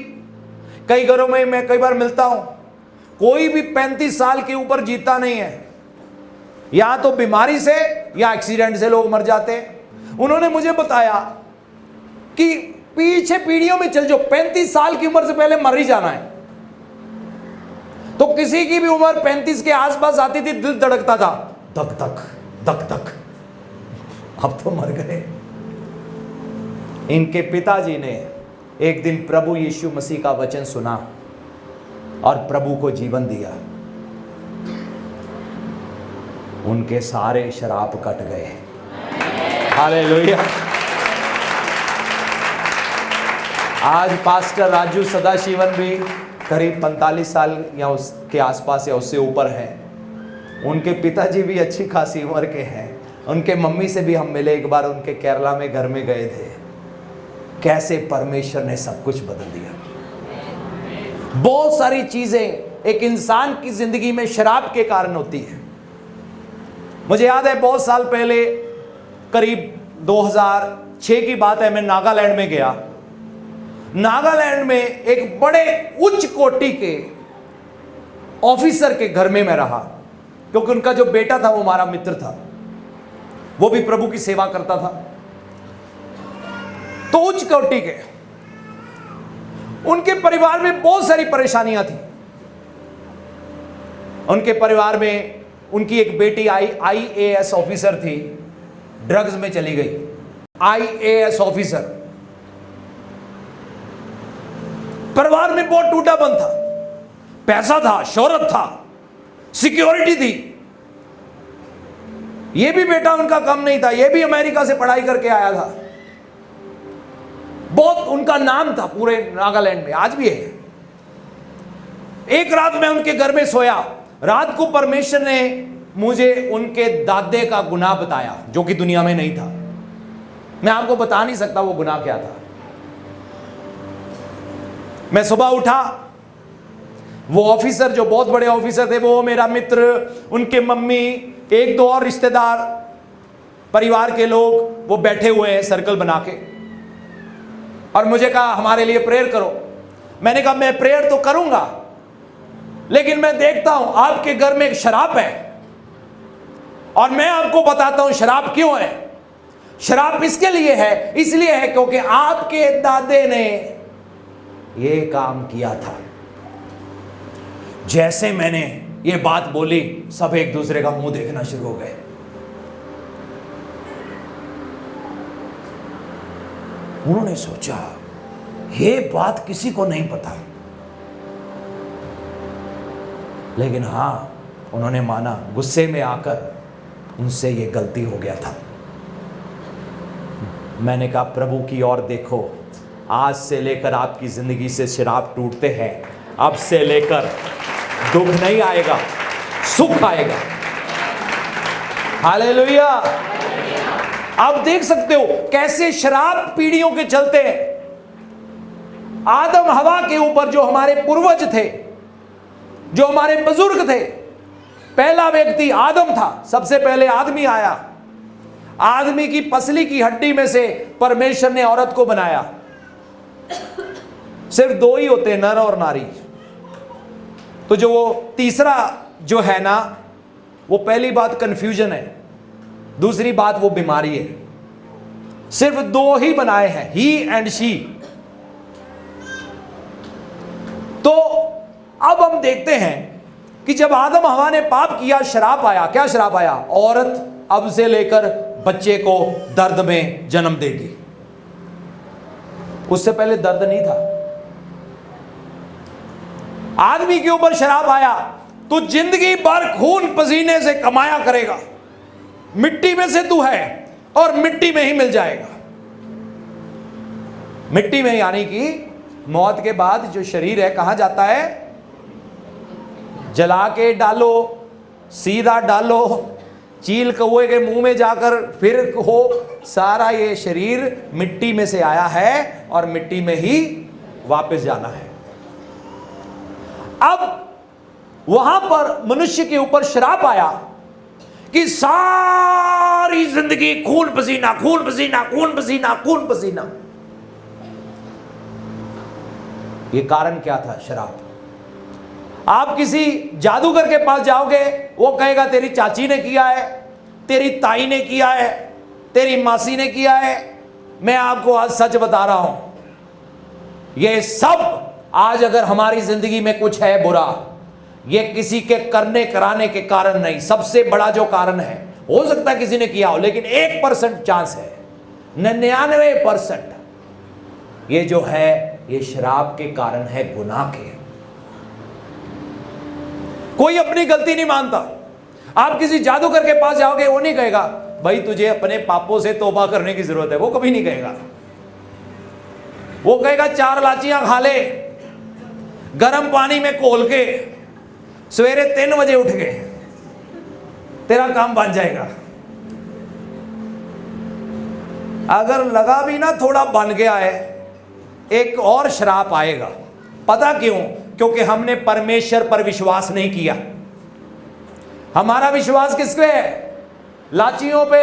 कई घरों में मैं कई बार मिलता हूं, कोई भी 35 साल के ऊपर जीता नहीं है, या तो बीमारी से या एक्सीडेंट से लोग मर जाते हैं। उन्होंने मुझे बताया कि पीछे पीढ़ियों में चल, जो 35 साल की उम्र से पहले मर ही जाना है। तो किसी की भी उम्र 35 के आसपास आती थी, दिल धड़कता था, धक धक धक धक, अब तो मर गए। इनके पिताजी ने एक दिन प्रभु यीशु मसीह का वचन सुना और प्रभु को जीवन दिया। उनके सारे शराब कट गए। हालेलुया। आज पास्टर राजू सदाशिवन भी करीब 45 साल या उसके आसपास या उससे ऊपर हैं। उनके पिताजी भी अच्छी खासी उम्र के हैं, उनके मम्मी से भी हम मिले एक बार, उनके केरला में घर में गए थे। कैसे परमेश्वर ने सब कुछ बदल दिया। बहुत सारी चीजें एक इंसान की जिंदगी में शराब के कारण होती है। मुझे याद है बहुत साल पहले, करीब 2006 की बात है, मैं नागालैंड में गया। नागालैंड में एक बड़े उच्च कोटि के ऑफिसर के घर में मैं रहा, क्योंकि उनका जो बेटा था वो हमारा मित्र था, वो भी प्रभु की सेवा करता था। तो उच्च कोटि के, उनके परिवार में बहुत सारी परेशानियां थी। उनके परिवार में उनकी एक बेटी IAS ऑफिसर थी, ड्रग्स में चली गई। IAS ऑफिसर, परिवार में बहुत टूटापन था। पैसा था, शोहरत था, सिक्योरिटी थी। यह भी बेटा उनका कम नहीं था, यह भी अमेरिका से पढ़ाई करके आया था। बहुत उनका नाम था पूरे नागालैंड में, आज भी है। एक रात मैं उनके घर में सोया। रात को परमेश्वर ने मुझे उनके दादे का गुनाह बताया, जो कि दुनिया में नहीं था। मैं आपको बता नहीं सकता वो गुनाह क्या था। मैं सुबह उठा, वो ऑफिसर, जो बहुत बड़े ऑफिसर थे, वो मेरा मित्र, उनके मम्मी, एक दो और रिश्तेदार, परिवार के लोग, वो बैठे हुए हैं सर्कल बना के, और मुझे कहा हमारे लिए प्रेयर करो। मैंने कहा मैं प्रेयर तो करूंगा, लेकिन मैं देखता हूं आपके घर में एक शराब है, और मैं आपको बताता हूं शराब क्यों है। शराब इसके लिए है, इसलिए है क्योंकि आपके दादे ने ये काम किया था। जैसे मैंने ये बात बोली, सब एक दूसरे का मुंह देखना शुरू हो गए। उन्होंने सोचा ये बात किसी को नहीं पता, लेकिन हां, उन्होंने माना। गुस्से में आकर उनसे ये गलती हो गया था। मैंने कहा प्रभु की ओर देखो, आज से लेकर आपकी जिंदगी से शराब टूटते हैं। अब से लेकर दुख नहीं आएगा, सुख आएगा। हालेलुया। आप देख सकते हो कैसे शराब पीढ़ियों के चलते हैं। आदम हवा के ऊपर, जो हमारे पूर्वज थे, जो हमारे बुजुर्ग थे, पहला व्यक्ति आदम था। सबसे पहले आदमी आया। आदमी की पसली की हड्डी में से परमेश्वर ने औरत को बनाया। सिर्फ दो ही होते, नर और नारी। तो जो वो तीसरा जो है ना, वो पहली बात कंफ्यूजन है, दूसरी बात वो बीमारी है। सिर्फ दो ही बनाए हैं, ही एंड शी। तो अब हम देखते हैं कि जब आदम हवा ने पाप किया, शराप आया। क्या शराप आया? औरत अब से लेकर बच्चे को दर्द में जन्म देगी। उससे पहले दर्द नहीं था। आदमी के ऊपर शराप आया तो जिंदगी भर खून पसीने से कमाया करेगा। मिट्टी में से तू है और मिट्टी में ही मिल जाएगा। मिट्टी में, यानी कि मौत के बाद जो शरीर है कहां जाता है? जला के डालो, सीधा डालो, चील कौए के मुंह में जाकर फिर हो, सारा ये शरीर मिट्टी में से आया है और मिट्टी में ही वापस जाना है। अब वहां पर मनुष्य के ऊपर श्राप आया कि सारी जिंदगी खून पसीना, खून पसीना, खून पसीना, खून पसीना। ये कारण क्या था? शराब। आप किसी जादूगर के पास जाओगे, वो कहेगा तेरी चाची ने किया है, तेरी ताई ने किया है, तेरी मासी ने किया है। मैं आपको आज सच बता रहा हूं, ये सब आज अगर हमारी जिंदगी में कुछ है बुरा, ये किसी के करने कराने के कारण नहीं। सबसे बड़ा जो कारण है, हो सकता है किसी ने किया हो, लेकिन 1% चांस है, 99% ये जो है, ये शराब के कारण है, गुनाह के। कोई अपनी गलती नहीं मानता। आप किसी जादूगर के पास जाओगे, वो नहीं कहेगा भाई तुझे अपने पापों से तौबा करने की जरूरत है। वो कभी नहीं कहेगा। वो कहेगा 4 लाचियां खा ले, गर्म पानी में घोल के, सवेरे 3 बजे उठ गए, तेरा काम बन जाएगा। अगर लगा भी ना थोड़ा बन गया है, एक और श्राप आएगा। पता क्यों? क्योंकि हमने परमेश्वर पर विश्वास नहीं किया। हमारा विश्वास किस पे है? लाचियों पे,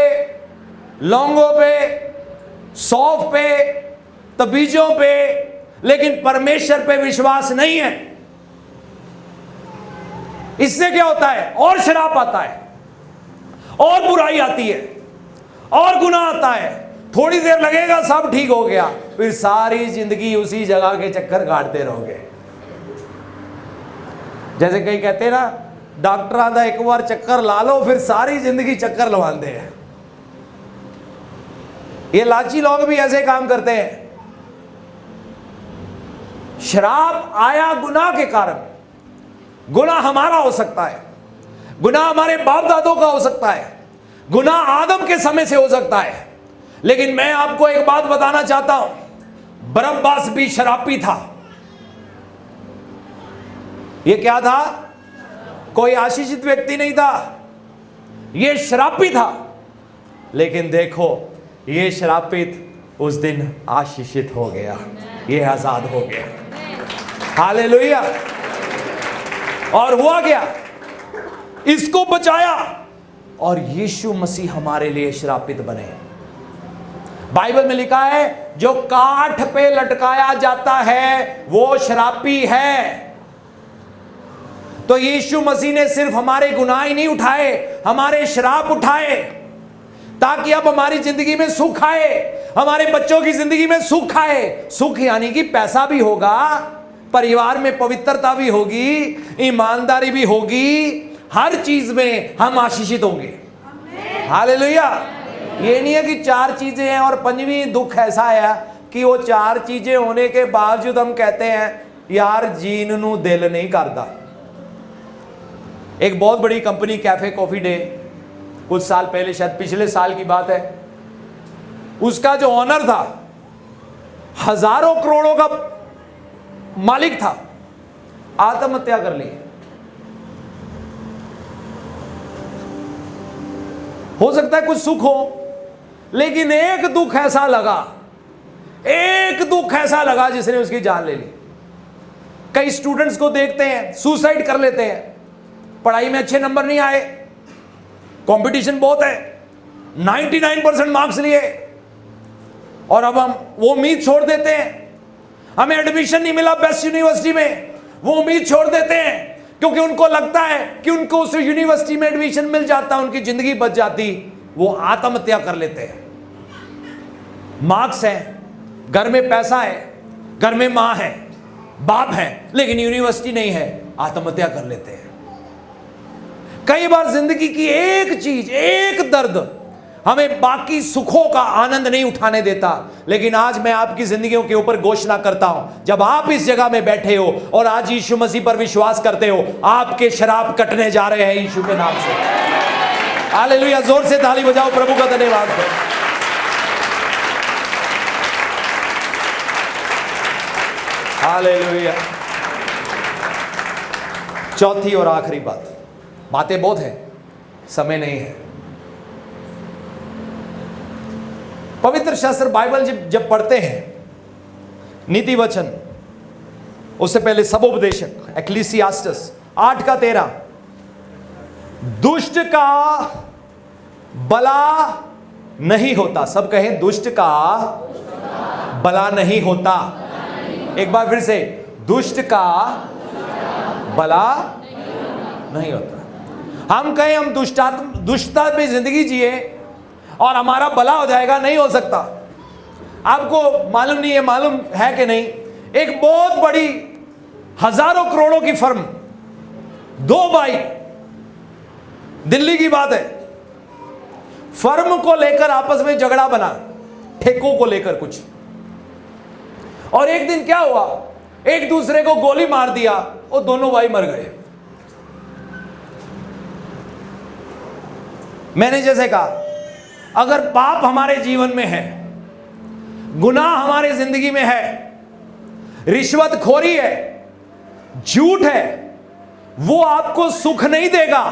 लौंगों पे, सौंफ पे, तबीजों पे, लेकिन परमेश्वर पे विश्वास नहीं है। इससे क्या होता है? और श्राप आता है, और बुराई आती है, और गुनाह आता है। थोड़ी देर लगेगा सब ठीक हो गया, फिर सारी जिंदगी उसी जगह के चक्कर काटते रहोगे। जैसे कई कहते हैं ना, डॉक्टर आधा एक बार चक्कर ला लो फिर सारी जिंदगी चक्कर लवाते हैं। ये लाची लोग भी ऐसे काम करते हैं। शराब आया गुनाह के कारण। गुनाह हमारा हो सकता है, गुनाह हमारे बाप दादों का हो सकता है, गुनाह आदम के समय से हो सकता है। लेकिन मैं आपको एक बात बताना चाहता हूं, बरब्बास भी शराबी था। यह क्या था? कोई आशीषित व्यक्ति नहीं था, यह शराबी था। लेकिन देखो, यह शराबित उस दिन आशीषित हो गया, यह आजाद हो गया। हालेलुया। और हुआ क्या? इसको बचाया और यीशु मसीह हमारे लिए श्रापित बने। बाइबल में लिखा है, जो काठ पे लटकाया जाता है वो श्रापी है। तो यीशु मसीह ने सिर्फ हमारे गुनाह ही नहीं उठाए, हमारे श्राप उठाए, ताकि अब हमारी जिंदगी में सुख आए, हमारे बच्चों की जिंदगी में सुख आए। सुख यानी कि पैसा भी होगा, परिवार में पवित्रता भी होगी, ईमानदारी भी होगी, हर चीज में हम आशीषित होंगे। हालेलुया। ये नहीं है कि चार चीजें हैं और पंजवीं दुख ऐसा है कि वो चार चीजें होने के बावजूद हम कहते हैं यार जीन नू दिल नहीं करता। एक बहुत बड़ी कंपनी कैफे कॉफी डे, कुछ साल पहले, शायद पिछले साल की बात है, उसका जो ऑनर था हजारों करोड़ों का मालिक था, आत्महत्या कर ली। हो सकता है कुछ सुख हो, लेकिन एक दुख ऐसा लगा, एक दुख ऐसा लगा जिसने उसकी जान ले ली। कई स्टूडेंट्स को देखते हैं सुसाइड कर लेते हैं, पढ़ाई में अच्छे नंबर नहीं आए, कंपटीशन बहुत है, 99% मार्क्स लिए, और अब हम वो उम्मीद छोड़ देते हैं। हमें एडमिशन नहीं मिला बेस्ट यूनिवर्सिटी में, वो उम्मीद छोड़ देते हैं क्योंकि उनको लगता है कि उनको उस यूनिवर्सिटी में एडमिशन मिल जाता, उनकी जिंदगी बच जाती। वो आत्महत्या कर लेते हैं। मार्क्स है, घर में पैसा है, घर में मां है, बाप है, लेकिन यूनिवर्सिटी नहीं है, आत्महत्या कर लेते हैं। कई बार जिंदगी की एक चीज, एक दर्द हमें बाकी सुखों का आनंद नहीं उठाने देता। लेकिन आज मैं आपकी जिंदगियों के ऊपर घोषणा करता हूं, जब आप इस जगह में बैठे हो और आज यीशु मसीह पर विश्वास करते हो, आपके शराब कटने जा रहे हैं यीशु के नाम से। हालेलुया। जोर से ताली बजाओ, प्रभु का धन्यवाद करो। हालेलुया। चौथी और आखिरी बात, बातें बहुत है, समय नहीं है। पवित्र शास्त्र बाइबल जब पढ़ते हैं, नीति वचन, उससे पहले सबोपदेशक एक्लीसियास्टस 8:13, दुष्ट का भला नहीं होता। सब कहें, दुष्ट का भला नहीं होता। एक बार फिर से, दुष्ट का भला नहीं होता। हम कहें हम दुष्टता में जिंदगी जिए और हमारा भला हो जाएगा, नहीं हो सकता। आपको मालूम नहीं है, मालूम है कि नहीं, एक बहुत बड़ी हजारों करोड़ों की फर्म, दो भाई, दिल्ली की बात है, फर्म को लेकर आपस में झगड़ा बना, ठेकों को लेकर कुछ। और एक दिन क्या हुआ, एक दूसरे को गोली मार दिया और दोनों भाई मर गए। मैंने जैसे कहा, अगर पाप हमारे जीवन में है, गुनाह हमारे जिंदगी में है, रिश्वतखोरी है, झूठ है, वो आपको सुख नहीं देगा,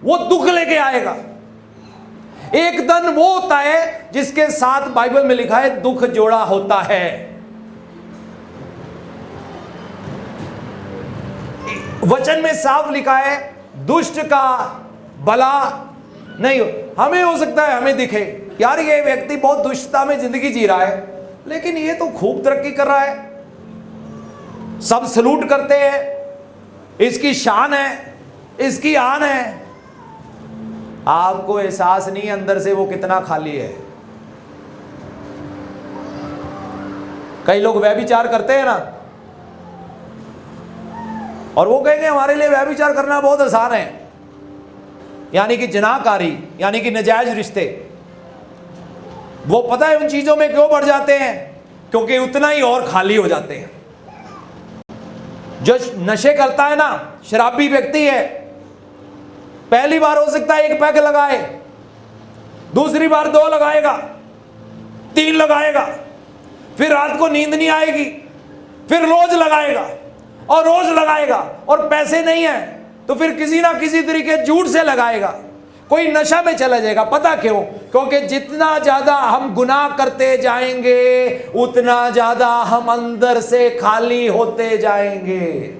वो दुख लेके आएगा। एक धन वो होता है जिसके साथ बाइबल में लिखा है दुख जोड़ा होता है। वचन में साफ लिखा है दुष्ट का भला नहीं हो। हमें हो सकता है हमें दिखे यार ये व्यक्ति बहुत दुष्टता में जिंदगी जी रहा है, लेकिन ये तो खूब तरक्की कर रहा है, सब सलूट करते हैं, इसकी शान है, इसकी आन है। आपको एहसास नहीं अंदर से वो कितना खाली है। कई लोग व्यभिचार करते हैं ना, और वो कहेंगे हमारे लिए व्यभिचार करना बहुत आसान है, यानी कि जनाकारी, यानी कि नाजायज रिश्ते। वो पता है उन चीजों में क्यों बढ़ जाते हैं, क्योंकि उतना ही और खाली हो जाते हैं। जो नशे करता है ना, शराबी व्यक्ति है, पहली बार हो सकता है 1 पैग लगाए, दूसरी बार 2 लगाएगा, 3 लगाएगा, फिर रात को नींद नहीं आएगी, फिर रोज लगाएगा और रोज लगाएगा, और पैसे नहीं है तो फिर किसी ना किसी तरीके झूठ से लगाएगा, कोई नशा में चला जाएगा। पता क्यों? क्योंकि जितना ज्यादा हम गुनाह करते जाएंगे उतना ज्यादा हम अंदर से खाली होते जाएंगे।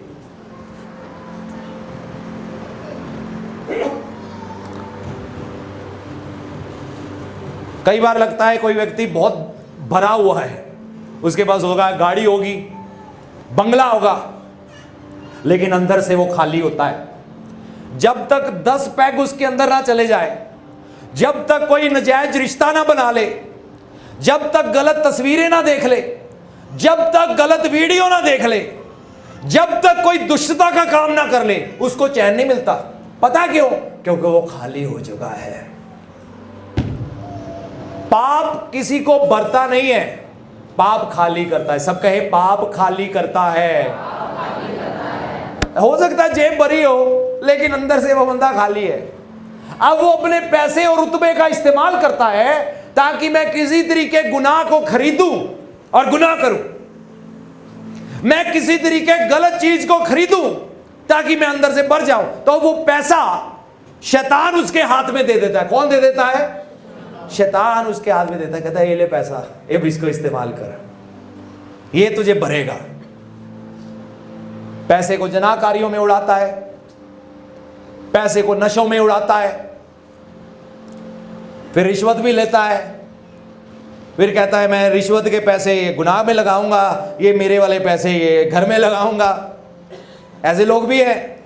कई बार लगता है कोई व्यक्ति बहुत भरा हुआ है, उसके पास होगा गाड़ी होगी, बंगला होगा, लेकिन अंदर से वो खाली होता है। जब तक 10 पैग उसके अंदर ना चले जाए, जब तक कोई नाजायज रिश्ता ना बना ले, जब तक गलत तस्वीरें ना देख ले, जब तक गलत वीडियो ना देख ले, जब तक कोई दुष्टता का काम ना कर ले, उसको चैन नहीं मिलता। पता क्यों? क्योंकि वो खाली हो चुका है। पाप किसी को भरता नहीं है, पाप खाली करता है। सब कहे पाप खाली करता है। हो सकता है जेब भरी हो, लेकिन अंदर से वो बंदा खाली है। अब वो अपने पैसे और रुतबे का इस्तेमाल करता है ताकि मैं किसी तरीके गुनाह को खरीदूं और गुनाह करूं, मैं किसी तरीके गलत चीज को खरीदूं ताकि मैं अंदर से भर जाऊं। तो वो पैसा शैतान उसके हाथ में दे देता है। कौन दे देता है? शैतान उसके हाथ में देता है, कहता है ये ले पैसा, ये भी इसको इस्तेमाल कर, ये तुझे भरेगा। पैसे को जनाकारियों में उड़ाता है, पैसे को नशों में उड़ाता है, फिर रिश्वत भी लेता है, फिर कहता है मैं रिश्वत के पैसे ये गुनाह में लगाऊंगा, ये मेरे वाले पैसे ये घर में लगाऊंगा। ऐसे लोग भी हैं।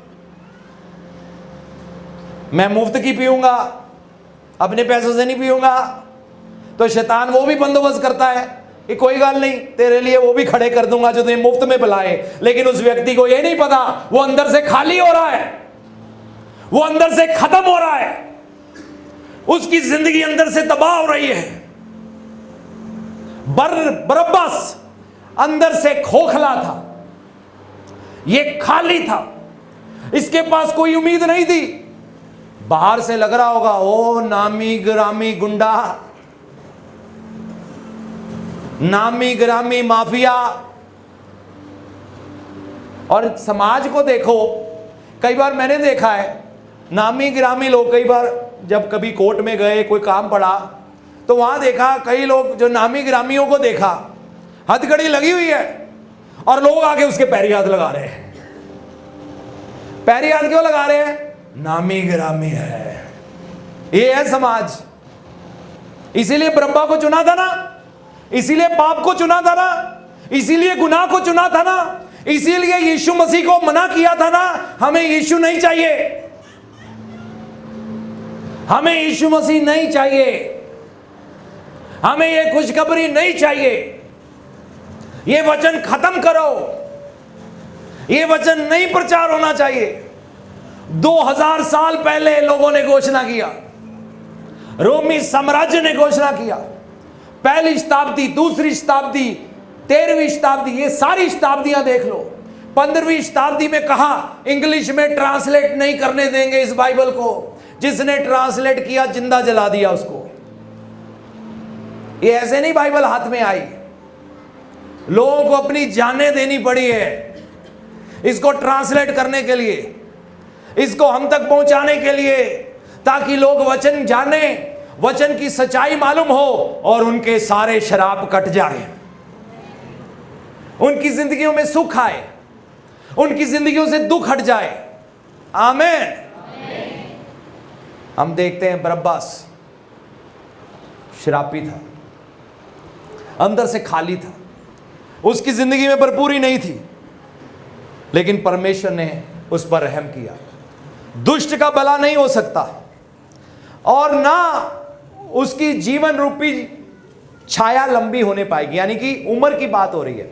मैं मुफ्त की पीऊंगा, अपने पैसों से नहीं पीऊंगा। तो शैतान वो भी बंदोबस्त करता है कि कोई गल नहीं, तेरे लिए वो भी खड़े कर दूंगा जो तुम्हें मुफ्त में पिलाए। लेकिन उस व्यक्ति को ये नहीं पता वो अंदर से खाली हो रहा है, वो अंदर से खत्म हो रहा है, उसकी जिंदगी अंदर से तबाह हो रही है। बरअब्बस अंदर से खोखला था, ये खाली था, इसके पास कोई उम्मीद नहीं थी। बाहर से लग रहा होगा ओ नामी गिरामी गुंडा, नामी गिरामी माफिया। और समाज को देखो, कई बार मैंने देखा है नामी गिरामी लोग, कई बार जब कभी कोर्ट में गए कोई काम पड़ा तो वहां देखा कई लोग जो नामी गिरामियों को देखा हथकड़ी लगी हुई है और लोग आके उसके पैरी हाथ लगा रहे हैं। पैरी हाथ क्यों लगा रहे हैं? नामी गिरामी है। ये है समाज। इसीलिए बरअब्बा को चुना था ना, इसीलिए पाप को चुना था ना, इसीलिए गुनाह को चुना था ना, इसीलिए यीशु मसीह को मना किया था ना। हमें यीशु नहीं चाहिए, हमें यीशु मसीह नहीं चाहिए, हमें ये खुशखबरी नहीं चाहिए। ये वचन खत्म करो, ये वचन नहीं प्रचार होना चाहिए। 2000 साल पहले लोगों ने घोषणा किया, रोमी साम्राज्य ने घोषणा किया। पहली शताब्दी, दूसरी शताब्दी, 13वीं शताब्दी, ये सारी शताब्दियां देख लो। 15वीं शताब्दी में कहा इंग्लिश में ट्रांसलेट नहीं करने देंगे इस बाइबल को। जिसने ट्रांसलेट किया जिंदा जला दिया उसको। ये ऐसे नहीं बाइबल हाथ में आई, लोगों को अपनी जानें देनी पड़ी है इसको ट्रांसलेट करने के लिए, इसको हम तक पहुंचाने के लिए, ताकि लोग वचन जाने, वचन की सच्चाई मालूम हो और उनके सारे शराब कट जाए, उनकी जिंदगियों में सुख आए, उनकी जिंदगियों से दुख हट जाए। आमीन। हम देखते हैं बरब्बास शराबी था, अंदर से खाली था, उसकी जिंदगी में भरपूरी नहीं थी, लेकिन परमेश्वर ने उस पर रहम किया। दुष्ट का भला नहीं हो सकता और ना उसकी जीवन रूपी छाया लंबी होने पाएगी। यानी कि उम्र की बात हो रही है।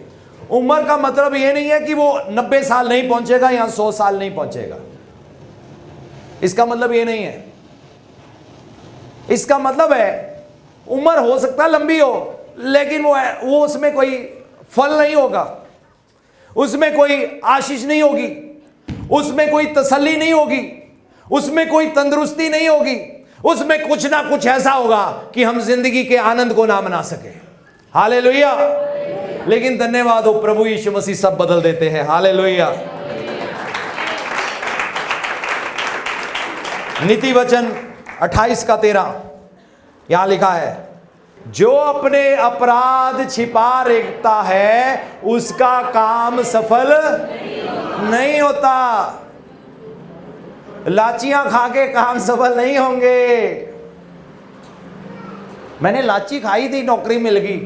उम्र का मतलब यह नहीं है कि वो 90 साल नहीं पहुंचेगा या 100 साल नहीं पहुंचेगा, इसका मतलब यह नहीं है। इसका मतलब है उम्र हो सकता है लंबी हो, लेकिन वो उसमें कोई फल नहीं होगा, उसमें कोई आशीष नहीं होगी, उसमें कोई तसल्ली नहीं होगी, उसमें कोई तंदुरुस्ती नहीं होगी, उसमें कुछ ना कुछ ऐसा होगा कि हम जिंदगी के आनंद को ना मना सके। हालेलुया। लेकिन धन्यवाद हो प्रभु यीशु मसीह सब बदल देते हैं। हालेलुया। नीति वचन 28:13 यहां लिखा है, जो अपने अपराध छिपा रखता है उसका काम सफल नहीं होता। लाचियां खा के काम सफल नहीं होंगे। मैंने लाची खाई थी, नौकरी मिल गई,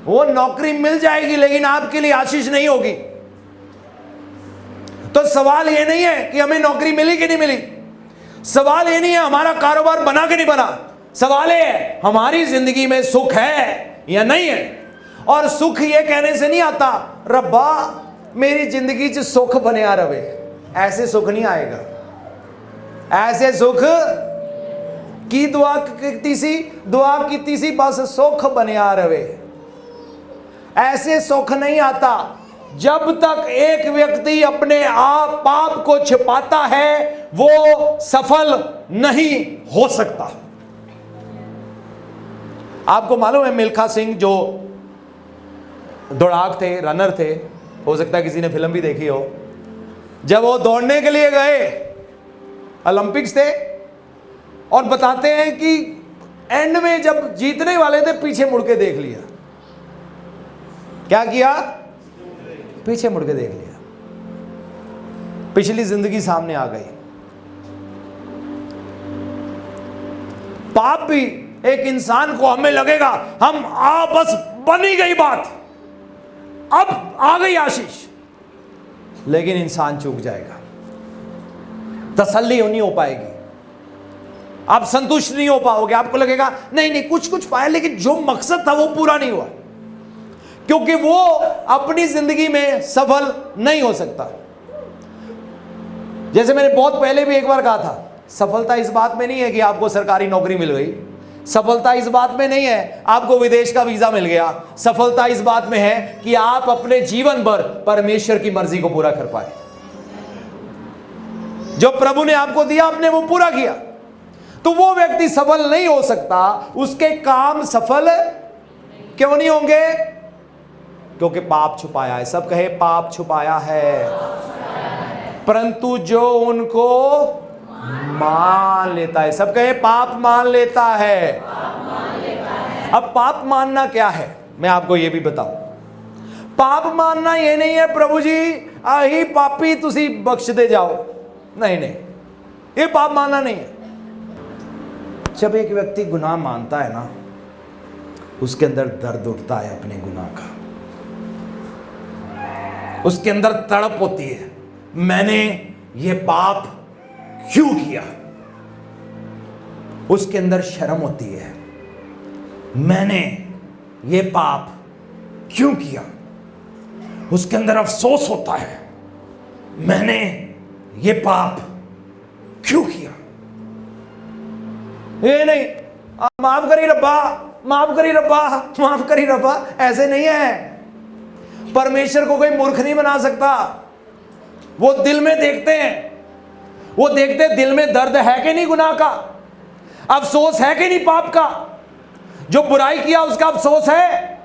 वो नौकरी मिल जाएगी लेकिन आपके लिए आशीष नहीं होगी। तो सवाल ये नहीं है कि हमें नौकरी मिली कि नहीं मिली, सवाल ये नहीं है हमारा कारोबार बना कि नहीं बना, सवाल है हमारी जिंदगी में सुख है या नहीं है। और सुख ये कहने से नहीं आता रब्बा मेरी जिंदगी च सुख बनया रवे, ऐसे सुख नहीं आएगा। ऐसे सुख की दुआ की सी बस सुख बनया रवे, ऐसे सुख नहीं आता जब तक एक व्यक्ति अपने आप पाप को छिपाता है वो सफल नहीं हो सकता। आपको मालूम है मिल्खा सिंह जो दौड़ाक थे, रनर थे, हो सकता है किसी ने फिल्म भी देखी हो, जब वो दौड़ने के लिए गए, ओलंपिक्स थे, और बताते हैं कि एंड में जब जीतने वाले थे पीछे मुड़ के देख लिया। क्या किया? पीछे मुड़ के देख लिया, पिछली जिंदगी सामने आ गई। पाप भी एक इंसान को, हमें लगेगा हम बस बनी गई बात, अब आ गई आशीष, लेकिन इंसान चूक जाएगा, तसल्ली नहीं हो पाएगी, आप संतुष्ट नहीं हो पाओगे। आपको लगेगा नहीं कुछ पाया, लेकिन जो मकसद था वो पूरा नहीं हुआ, क्योंकि वो अपनी जिंदगी में सफल नहीं हो सकता। जैसे मैंने बहुत पहले भी एक बार कहा था, सफलता इस बात में नहीं है कि आपको सरकारी नौकरी मिल गई, सफलता इस बात में नहीं है आपको विदेश का वीजा मिल गया, सफलता इस बात में है कि आप अपने जीवन भर परमेश्वर की मर्जी को पूरा कर पाए। जो प्रभु ने आपको दिया आपने वो पूरा किया, तो वो व्यक्ति सफल नहीं हो सकता। उसके काम सफल क्यों नहीं होंगे? क्योंकि पाप छुपाया है। सब कहे पाप छुपाया है, परंतु जो उनको मान लेता है, सब कहे पाप मान लेता है। अब पाप मानना क्या है मैं आपको ये भी बताऊं। पाप मानना ये नहीं है प्रभु जी आही पापी तुसी बख्श दे जाओ, नहीं, ये पाप मानना नहीं है। जब एक व्यक्ति गुनाह मानता है ना, उसके अंदर दर्द उठता है अपने गुनाह का, उसके अंदर तड़प होती है, मैंने ये पाप क्यों किया। उसके अंदर शर्म होती है, मैंने ये पाप क्यों किया। उसके अंदर अफसोस होता है, मैंने ये पाप क्यों किया। ये नहीं माफ करी रब्बा, माफ करी रब्बा, माफ करी रब्बा, ऐसे नहीं है। परमेश्वर को कोई मूर्ख नहीं बना सकता। वो दिल में देखते हैं, वो देखते दिल में दर्द है कि नहीं गुनाह का, अफसोस है कि नहीं पाप का। जो बुराई किया उसका अफसोस है,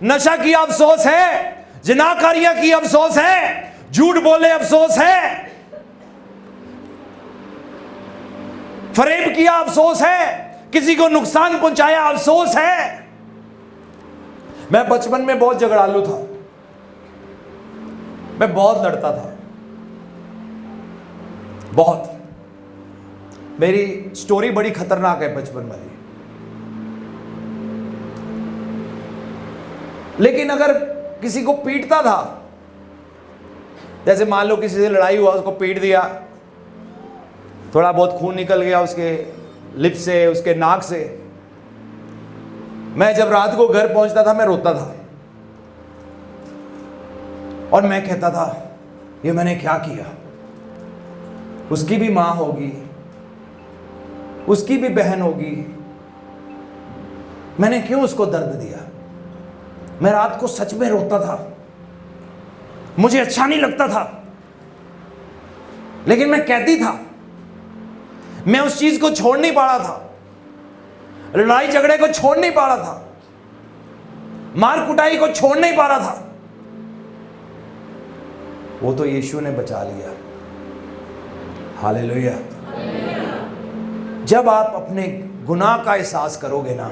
नशा किया अफसोस है, जिनाकारियां की अफसोस है, झूठ बोले अफसोस है, फरेब किया अफसोस है, किसी को नुकसान पहुंचाया, अफसोस है। मैं बचपन में बहुत झगड़ालू था, मैं बहुत लड़ता था, बहुत। मेरी स्टोरी बड़ी खतरनाक है बचपन वाली। लेकिन अगर किसी को पीटता था, जैसे मान लो किसी से लड़ाई हुआ, उसको पीट दिया, थोड़ा बहुत खून निकल गया उसके लिप से, उसके नाक से, मैं जब रात को घर पहुंचता था मैं रोता था और मैं कहता था ये मैंने क्या किया। उसकी भी मां होगी, उसकी भी बहन होगी, मैंने क्यों उसको दर्द दिया। मैं रात को सच में रोता था, मुझे अच्छा नहीं लगता था, लेकिन मैं कहती था, मैं उस चीज को छोड़ नहीं पा रहा था, लड़ाई झगड़े को छोड़ नहीं पा रहा था, मार कुटाई को छोड़ नहीं पा रहा था। वो तो यीशु ने बचा लिया। हालेलुया। जब आप अपने गुनाह का एहसास करोगे ना,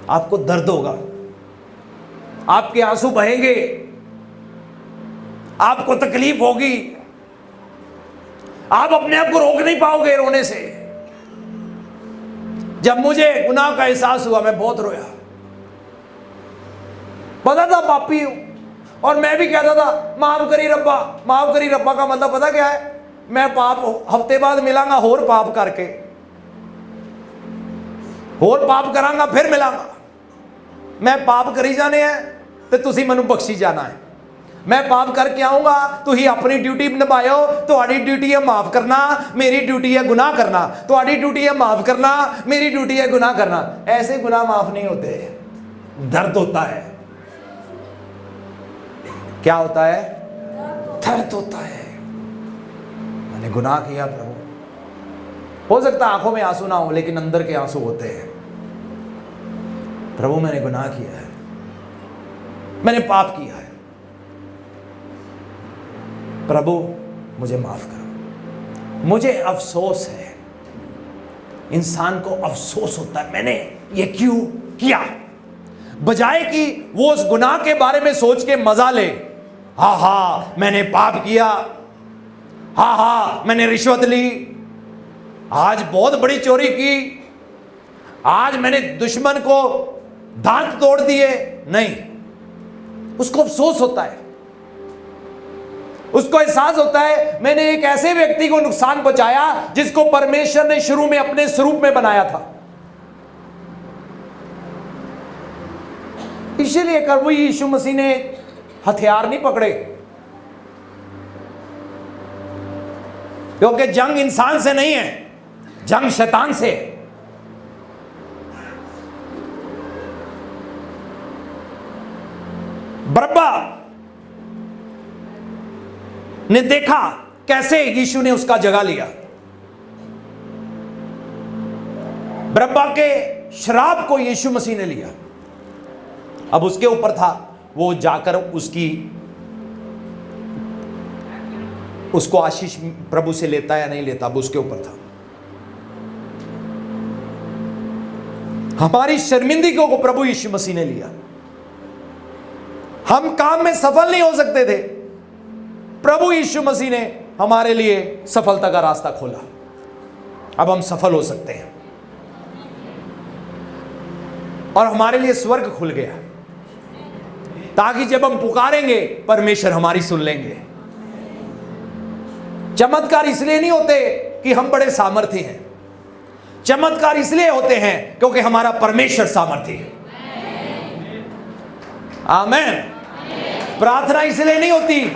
आपको दर्द होगा, आपके आंसू बहेंगे, आपको तकलीफ होगी, आप अपने आप को रोक नहीं पाओगे रोने से। जब मुझे गुनाह का एहसास हुआ मैं बहुत रोया, पता था पापी हूं, और मैं भी कहता था माफ करी रब्बा, माफ करी रब्बा का मतलब पता क्या है, मैं पाप हफ्ते बाद मिलांगा होर पाप करके, होर पाप करांगा फिर मिलांगा। मैं पाप करी जाने हैं तो तुसी मैनू बख्शी जाना है, मैं पाप करके आऊंगा तो ही अपनी ड्यूटी निभाओ। तुम्हारी ड्यूटी है माफ करना, मेरी ड्यूटी है गुनाह करना। तुम्हारी ड्यूटी है माफ करना, मेरी ड्यूटी है गुनाह करना। ऐसे गुनाह माफ नहीं होते, दर्द होता है। क्या होता है? दर्द होता है। मैंने गुनाह किया प्रभु, हो सकता है आंखों में आंसू ना हो लेकिन अंदर के आंसू होते हैं। प्रभु मैंने गुनाह किया है, मैंने पाप किया है, प्रभु मुझे माफ करो। मुझे अफसोस है, इंसान को अफसोस होता है मैंने ये क्यों किया, बजाय कि वो उस गुनाह के बारे में सोच के मजा ले। हा हा मैंने पाप किया, हा हा मैंने रिश्वत ली, आज बहुत बड़ी चोरी की, आज मैंने दुश्मन को दांत तोड़ दिए। नहीं, उसको अफसोस होता है, उसको एहसास होता है मैंने एक ऐसे व्यक्ति को नुकसान पहुंचाया जिसको परमेश्वर ने शुरू में अपने स्वरूप में बनाया था। इसीलिए प्रभु यीशु मसीह ने हथियार नहीं पकड़े, क्योंकि जंग इंसान से नहीं है, जंग शैतान से है। बरअब्बा ने देखा कैसे यीशु ने उसका जगह लिया। बरअब्बा के शराब को यीशु मसीह ने लिया। अब उसके ऊपर था वो जाकर उसको आशीष प्रभु से लेता या नहीं लेता, अब उसके ऊपर था। हमारी शर्मिंदगी को प्रभु यीशु मसीह ने लिया। हम काम में सफल नहीं हो सकते थे, प्रभु यीशु मसीह ने हमारे लिए सफलता का रास्ता खोला। अब हम सफल हो सकते हैं और हमारे लिए स्वर्ग खुल गया, ताकि जब हम पुकारेंगे परमेश्वर हमारी सुन लेंगे। चमत्कार इसलिए नहीं होते कि हम बड़े सामर्थी हैं, चमत्कार इसलिए होते हैं क्योंकि हमारा परमेश्वर सामर्थी है। आमीन। प्रार्थना इसलिए नहीं होती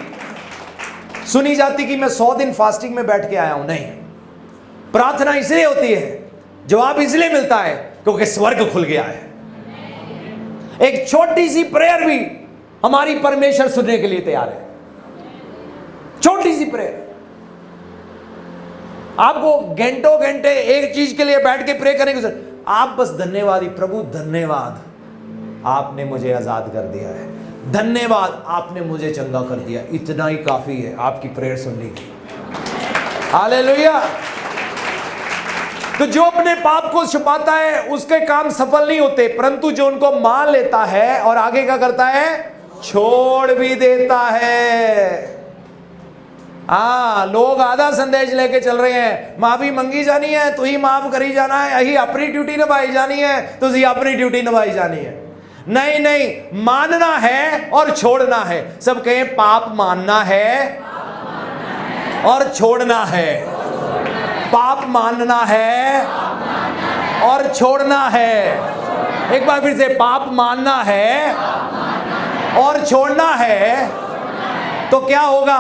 सुनी जाती कि मैं 100 दिन फास्टिंग में बैठ के आया हूं, नहीं। प्रार्थना इसलिए होती है, जवाब इसलिए मिलता है क्योंकि स्वर्ग खुल गया है। एक छोटी सी प्रेयर भी हमारी परमेश्वर सुनने के लिए तैयार है। छोटी सी प्रेयर, आपको घंटों घंटे एक चीज के लिए बैठ के प्रे करने की, आप बस धन्यवाद ही, प्रभु धन्यवाद आपने मुझे आजाद कर दिया है, धन्यवाद आपने मुझे चंगा कर दिया, इतना ही काफी है आपकी प्रेयर सुनने की। हालेलुया। तो जो अपने पाप को छुपाता है उसके काम सफल नहीं होते, परंतु जो उनको मान लेता है और आगे क्या करता है, छोड़ भी देता है। लोग आधा संदेश लेके चल रहे हैं, माफी मंगी जानी है तो ही माफ करी जाना है, यही अपनी ड्यूटी निभाई जानी है तो ही अपनी ड्यूटी निभाई जानी है। नहीं नहीं, मानना है और छोड़ना है। सब कहें, पाप मानना है और छोड़ना है। पाप मानना है और छोड़ना है। एक बार फिर से, पाप मानना है और छोड़ना है तो क्या होगा,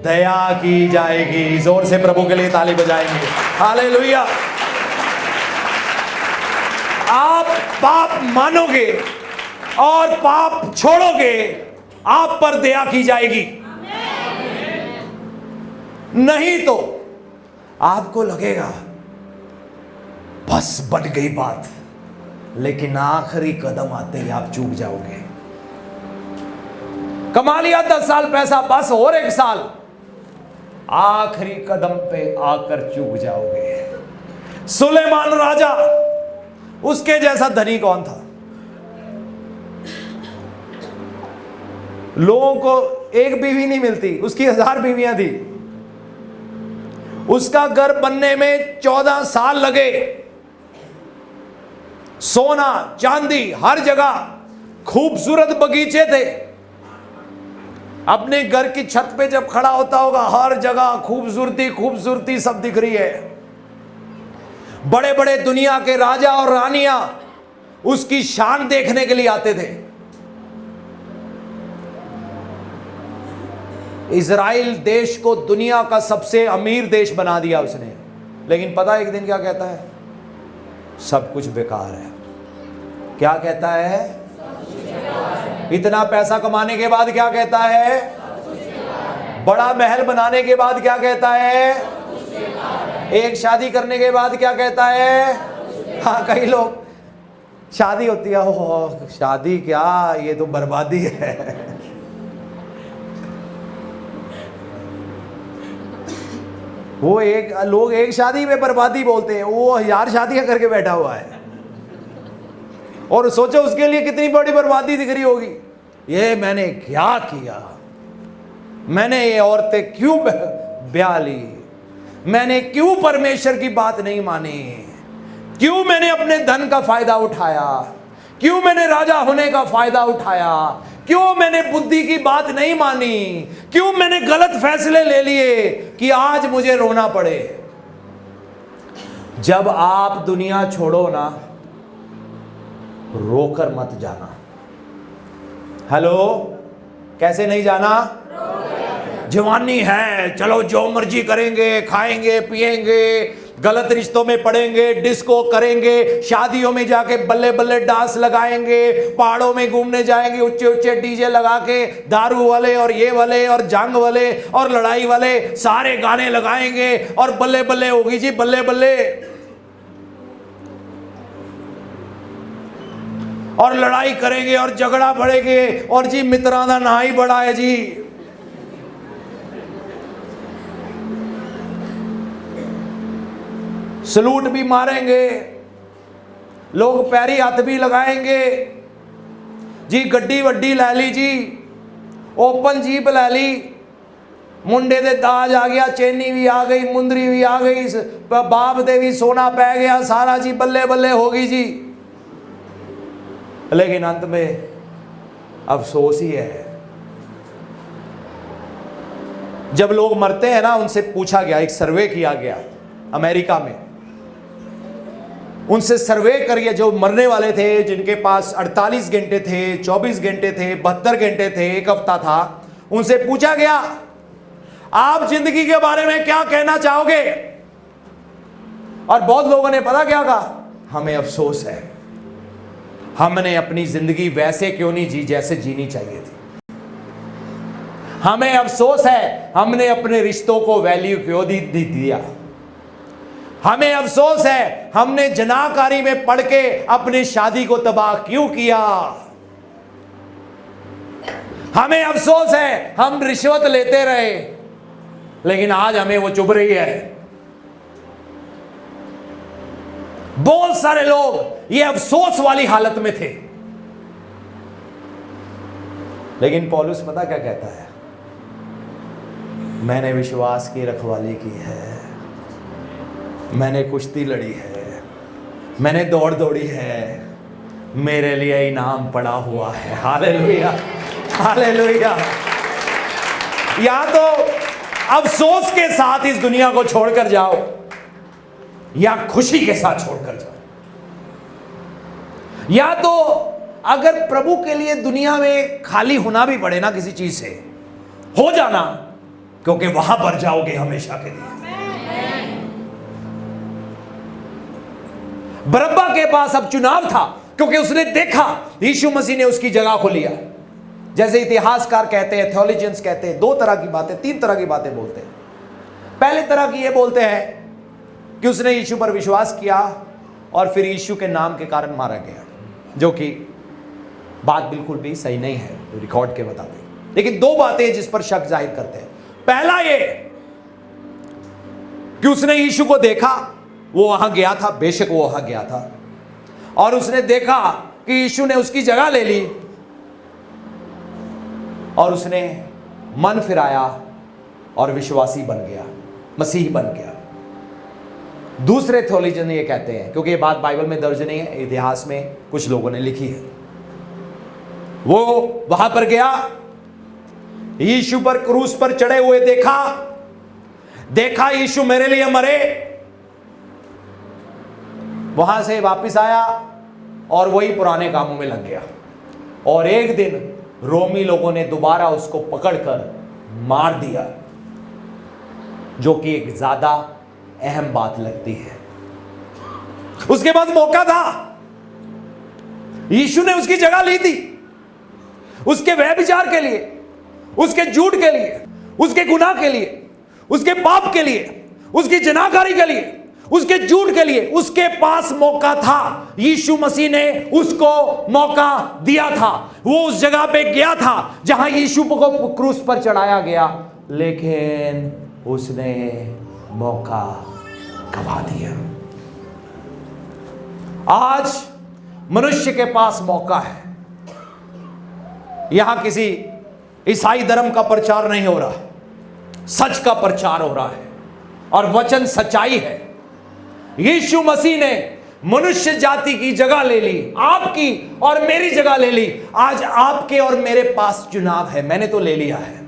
दया की जाएगी। जोर से प्रभु के लिए ताली बजाएंगे, हालेलुया। आप पाप मानोगे और पाप छोड़ोगे, आप पर दया की जाएगी। नहीं तो आपको लगेगा बस बढ़ गई बात, लेकिन आखिरी कदम आते ही आप चूक जाओगे। कमा लिया 10 साल पैसा, बस और 1 साल, आखिरी कदम पे आकर चूक जाओगे। सुलेमान राजा, उसके जैसा धनी कौन था? लोगों को एक बीवी नहीं मिलती, उसकी 1000 बीवियां थी। उसका घर बनने में 14 साल लगे। सोना चांदी हर जगह, खूबसूरत बगीचे थे। अपने घर की छत पे जब खड़ा होता होगा, हर जगह खूबसूरती खूबसूरती सब दिख रही है। बड़े बड़े दुनिया के राजा और रानियां उसकी शान देखने के लिए आते थे। इजराइल देश को दुनिया का सबसे अमीर देश बना दिया उसने, लेकिन पता एक दिन क्या कहता है, सब कुछ बेकार है। क्या कहता है? इतना पैसा कमाने के बाद क्या कहता है? बड़ा महल बनाने के बाद क्या कहता है? एक शादी करने के बाद क्या कहता है? हाँ, कई लोग शादी होती है, ओह शादी क्या, ये तो बर्बादी है। वो लोग एक शादी में बर्बादी बोलते हैं, वो 1000 शादियां करके बैठा हुआ है और सोचो उसके लिए कितनी बड़ी बर्बादी दिख रही होगी। ये मैंने क्या किया, मैंने ये औरतें क्यों ब्याह ली, मैंने क्यों परमेश्वर की बात नहीं मानी, क्यों मैंने अपने धन का फायदा उठाया, क्यों मैंने राजा होने का फायदा उठाया, क्यों मैंने बुद्धि की बात नहीं मानी, क्यों मैंने गलत फैसले ले लिए कि आज मुझे रोना पड़े। जब आप दुनिया छोड़ो ना, रोकर मत जाना। हेलो, कैसे नहीं जाना? जवानी है, चलो जो मर्जी करेंगे, खाएंगे पिएंगे, गलत रिश्तों में पड़ेंगे, डिस्को करेंगे, शादियों में जाके बल्ले बल्ले डांस लगाएंगे, पहाड़ों में घूमने जाएंगे, ऊंचे ऊंचे डीजे लगा के दारू वाले और ये वाले और जंग वाले और लड़ाई वाले सारे गाने लगाएंगे और बल्ले बल्ले होगी जी, बल्ले बल्ले। और लड़ाई करेंगे और झगड़ा बढ़ेंगे और जी मित्रा दा ना ही बड़ा है जी। सलूट भी मारेंगे, लोग पैरी हाथ भी लगाएंगे जी, गड्डी वड्डी लै ली जी, ओपन जीप लै ली, मुंडे दे दाज आ गया, चेनी भी आ गई, मुंदरी भी आ गई, बाप दे भी सोना पै गया, सारा जी बल्ले बल्ले होगी जी। लेकिन अंत में अफसोस ही है। जब लोग मरते हैं ना, उनसे पूछा गया, एक सर्वे किया गया अमेरिका में, उनसे सर्वे करिए जो मरने वाले थे, जिनके पास 48 घंटे थे, 24 घंटे थे, 72 घंटे थे, 1 हफ्ता था, उनसे पूछा गया आप जिंदगी के बारे में क्या कहना चाहोगे? और बहुत लोगों ने पता क्या कहा? हमें अफसोस है, हमने अपनी जिंदगी वैसे क्यों नहीं जी जैसे जीनी चाहिए थी। हमें अफसोस है, हमने अपने रिश्तों को वैल्यू क्यों नहीं दिया। हमें अफसोस है, हमने जनाकारी में पड़ के अपनी शादी को तबाह क्यों किया। हमें अफसोस है, हम रिश्वत लेते रहे, लेकिन आज हमें वो चुभ रही है। बहुत सारे लोग ये अफसोस वाली हालत में थे, लेकिन पौलुस पता क्या कहता है? मैंने विश्वास की रखवाली की है, मैंने कुश्ती लड़ी है, मैंने दौड़ दौड़ी है, मेरे लिए इनाम पड़ा हुआ है। Hallelujah, hallelujah. या तो अफसोस के साथ इस दुनिया को छोड़कर जाओ, या खुशी के साथ छोड़कर जाओ। या तो अगर प्रभु के लिए दुनिया में खाली होना भी पड़े ना किसी चीज से, हो जाना, क्योंकि वहां पर जाओगे हमेशा के लिए। बरअब्बा के पास अब चुनाव था, क्योंकि उसने देखा यीशु मसीह ने उसकी जगह को लिया। जैसे इतिहासकार कहते हैं, थियोलॉजियंस कहते हैं, दो तरह की बातें, तीन तरह की बातें बोलते हैं। पहले तरह की ये बोलते हैं कि उसने यीशु पर विश्वास किया और फिर यीशु के नाम के कारण मारा गया, जो कि बात बिल्कुल भी सही नहीं है रिकॉर्ड के मुताबिक। लेकिन दो बातें जिस पर शक जाहिर करते हैं। पहला ये कि उसने यीशु को देखा, वो वहां गया था, बेशक वो वहां गया था, और उसने देखा कि यीशु ने उसकी जगह ले ली और उसने मन फिराया और विश्वासी बन गया, मसीही बन गया। दूसरे थियोलॉजियन ये कहते हैं, क्योंकि ये बात बाइबल में दर्ज नहीं है, इतिहास में कुछ लोगों ने लिखी है, वो वहां पर गया, यीशु पर क्रूस पर चढ़े हुए देखा यीशु मेरे लिए मरे, वहां से वापस आया और वही पुराने कामों में लग गया। और एक दिन रोमी लोगों ने दोबारा उसको पकड़कर मार दिया, जो कि एक ज्यादा अहम बात लगती है। उसके बाद मौका था, यीशु ने उसकी जगह ली थी, उसके व्यभिचार के लिए, उसके झूठ के लिए, उसके गुनाह के लिए, उसके पाप के लिए, उसकी जनाकारी के लिए, उसके झूठ के लिए उसके पास मौका था। यीशु मसीह ने उसको मौका दिया था, वो उस जगह पे गया था जहां यीशु को क्रूस पर चढ़ाया गया, लेकिन उसने मौका गवा दिया। आज मनुष्य के पास मौका है। यहां किसी ईसाई धर्म का प्रचार नहीं हो रहा, सच का प्रचार हो रहा है और वचन सच्चाई है। यीशु मसीह ने मनुष्य जाति की जगह ले ली, आपकी और मेरी जगह ले ली। आज आपके और मेरे पास चुनाव है। मैंने तो ले लिया है,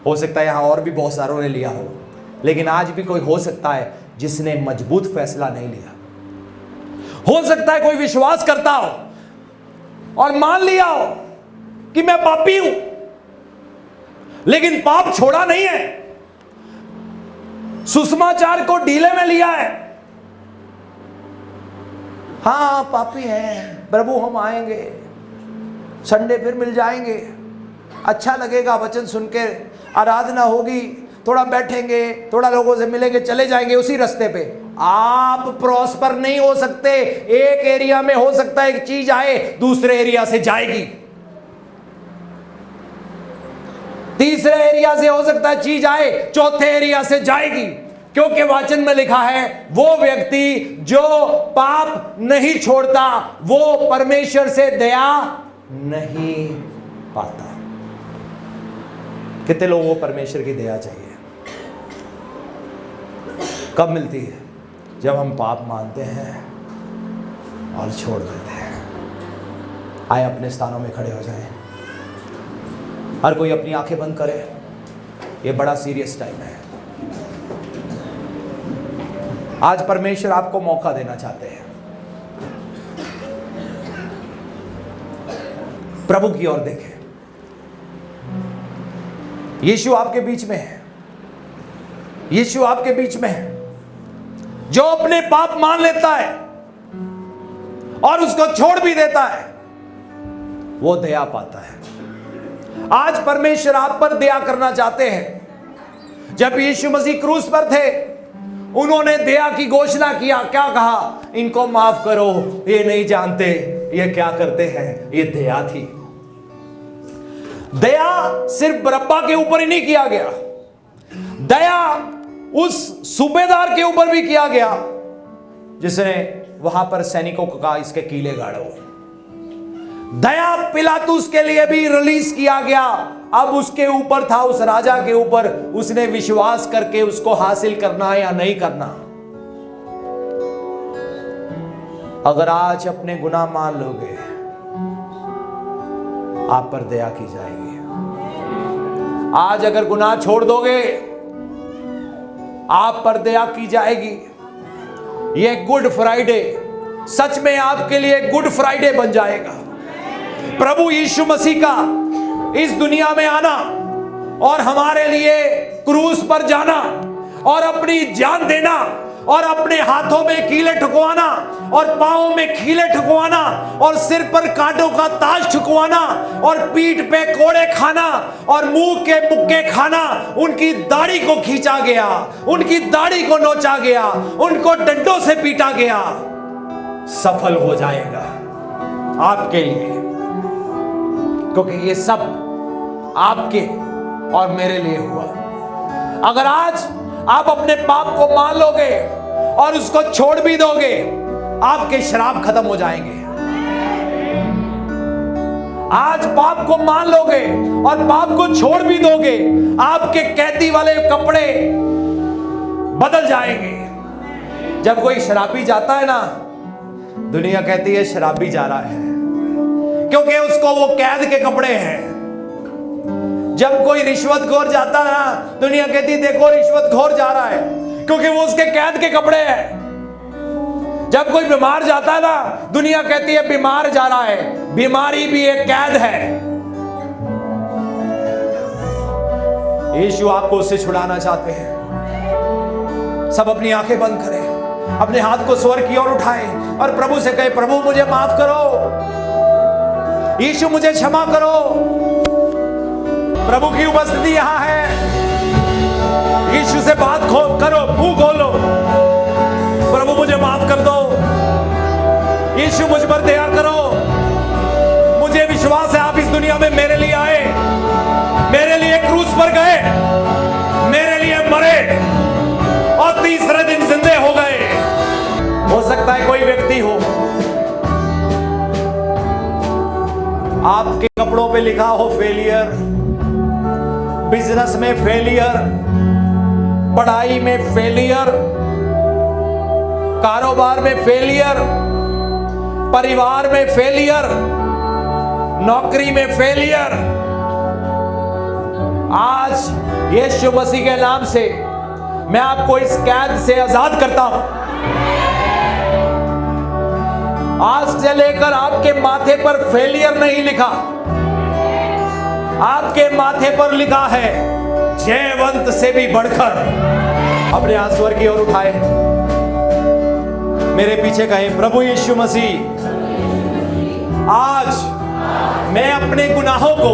हो सकता है यहां और भी बहुत सारों ने लिया हो, लेकिन आज भी कोई हो सकता है जिसने मजबूत फैसला नहीं लिया। हो सकता है कोई विश्वास करता हो और मान लिया हो कि मैं पापी हूं, लेकिन पाप छोड़ा नहीं है, सुसमाचार को ढीले में लिया है। हाँ पापी हैं, प्रभु हम आएंगे, संडे फिर मिल जाएंगे, अच्छा लगेगा, वचन सुन के आराधना होगी, थोड़ा बैठेंगे, थोड़ा लोगों से मिलेंगे, चले जाएंगे उसी रास्ते पे। आप प्रॉस्पर नहीं हो सकते। एक एरिया में हो सकता है एक चीज आए, दूसरे एरिया से जाएगी, तीसरे एरिया से हो सकता है चीज आए, चौथे एरिया से जाएगी। क्योंकि वचन में लिखा है वो व्यक्ति जो पाप नहीं छोड़ता वो परमेश्वर से दया नहीं पाता। कितने लोगों को परमेश्वर की दया चाहिए? कब मिलती है? जब हम पाप मानते हैं और छोड़ देते हैं। आए अपने स्थानों में खड़े हो जाएं, हर कोई अपनी आंखें बंद करे। ये बड़ा सीरियस टाइम है। आज परमेश्वर आपको मौका देना चाहते हैं। प्रभु की ओर देखें। यीशु आपके बीच में है, यीशु आपके बीच में है। जो अपने पाप मान लेता है और उसको छोड़ भी देता है, वो दया पाता है। आज परमेश्वर आप पर दया करना चाहते हैं। जब यीशु मसीह क्रूस पर थे, उन्होंने दया की घोषणा किया। क्या कहा? इनको माफ करो, ये नहीं जानते ये क्या करते हैं। ये दया थी। दया सिर्फ बरअब्बा के ऊपर ही नहीं किया गया, दया उस सूबेदार के ऊपर भी किया गया जिसने वहां पर सैनिकों को कहा इसके कीले गाड़ो। दया पिलातुस के लिए भी रिलीज किया गया। अब उसके ऊपर था, उस राजा के ऊपर, उसने विश्वास करके उसको हासिल करना है या नहीं करना। अगर आज अपने गुनाह मान लोगे, आप पर दया की जाएगी। आज अगर गुनाह छोड़ दोगे, आप पर दया की जाएगी। ये गुड फ्राइडे सच में आपके लिए गुड फ्राइडे बन जाएगा। प्रभु यीशु मसीह का इस दुनिया में आना और हमारे लिए क्रूस पर जाना और अपनी जान देना और अपने हाथों में कीले ठुकवाना और पांवों में कीले ठुकवाना और सिर पर कांटों का ताज ठुकवाना और पीठ पे कोड़े खाना और मुंह के मुक्के खाना, उनकी दाढ़ी को खींचा गया, उनकी दाढ़ी को नोचा गया, उनको डंडों से पीटा गया, सफल हो जाएगा आपके लिए, क्योंकि ये सब आपके और मेरे लिए हुआ। अगर आज आप अपने पाप को मान लोगे और उसको छोड़ भी दोगे, आपके श्राप खत्म हो जाएंगे। आज पाप को मान लोगे और पाप को छोड़ भी दोगे, आपके कैदी वाले कपड़े बदल जाएंगे। जब कोई शराबी जाता है ना, दुनिया कहती है शराबी जा रहा है, क्योंकि उसको वो कैद के कपड़े हैं। जब कोई रिश्वतखोर जाता है ना, दुनिया कहती है देखो रिश्वतखोर जा रहा है, क्योंकि वो उसके कैद के कपड़े हैं। जब कोई बीमार जाता है ना, दुनिया कहती है बीमार जा रहा है, बीमारी भी एक कैद है। यीशु आपको उससे छुड़ाना चाहते हैं। सब अपनी आंखें बंद करें, अपने हाथ को स्वर्ग की ओर उठाएं और प्रभु से कहें, प्रभु मुझे माफ करो, यीशु मुझे क्षमा करो। प्रभु की उपस्थिति यहां है। यीशु से बात करो, मुंह खोलो, प्रभु मुझे माफ कर दो, यीशु मुझ पर दया करो। मुझे विश्वास है आप इस दुनिया में मेरे लिए आए, मेरे लिए क्रूस पर गए, मेरे लिए मरे और तीसरे दिन जिंदे हो गए। हो सकता है कोई व्यक्ति हो, आपके कपड़ों पे लिखा हो फेलियर, बिजनेस में फेलियर, पढ़ाई में फेलियर, कारोबार में फेलियर, परिवार में फेलियर, नौकरी में फेलियर। आज यीशु मसीह के नाम से मैं आपको इस कैद से आजाद करता हूं। आज से लेकर आपके माथे पर फेलियर नहीं लिखा, आपके माथे पर लिखा है जयवंत से भी बढ़कर। अपने हाथ स्वर्ग की ओर उठाए, मेरे पीछे कहे, प्रभु यीशु मसीह आज मैं अपने गुनाहों को,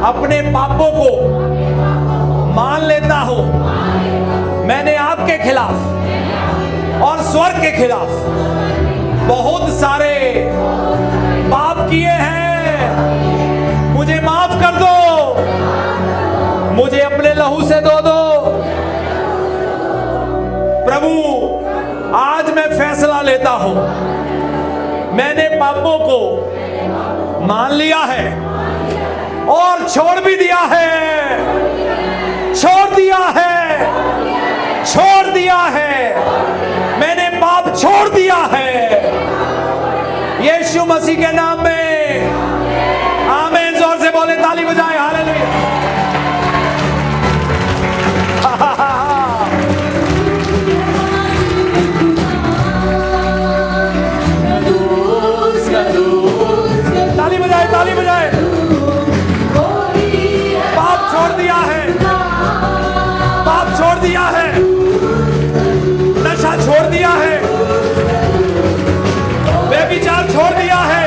अपने पापों को मान लेता हूं। मैंने आपके खिलाफ और स्वर्ग के खिलाफ बहुत सारे पाप किए हैं, मुझे माफ कर दो, मुझे अपने लहू से धो दो। प्रभु आज मैं फैसला लेता हूं, मैंने पापों को मान लिया है और छोड़ भी दिया है, छोड़ दिया है, छोड़ दिया है, मैंने पाप छोड़ दिया है यीशु मसीह के नाम में। आमीन। जोर से बोले, ताली बजाए, हालेलुया। ताली बजाए, ताली बजाए। पाप छोड़ दिया है, पाप छोड़ दिया है, नशा छोड़ दिया है, व्यभिचार छोड़ दिया है,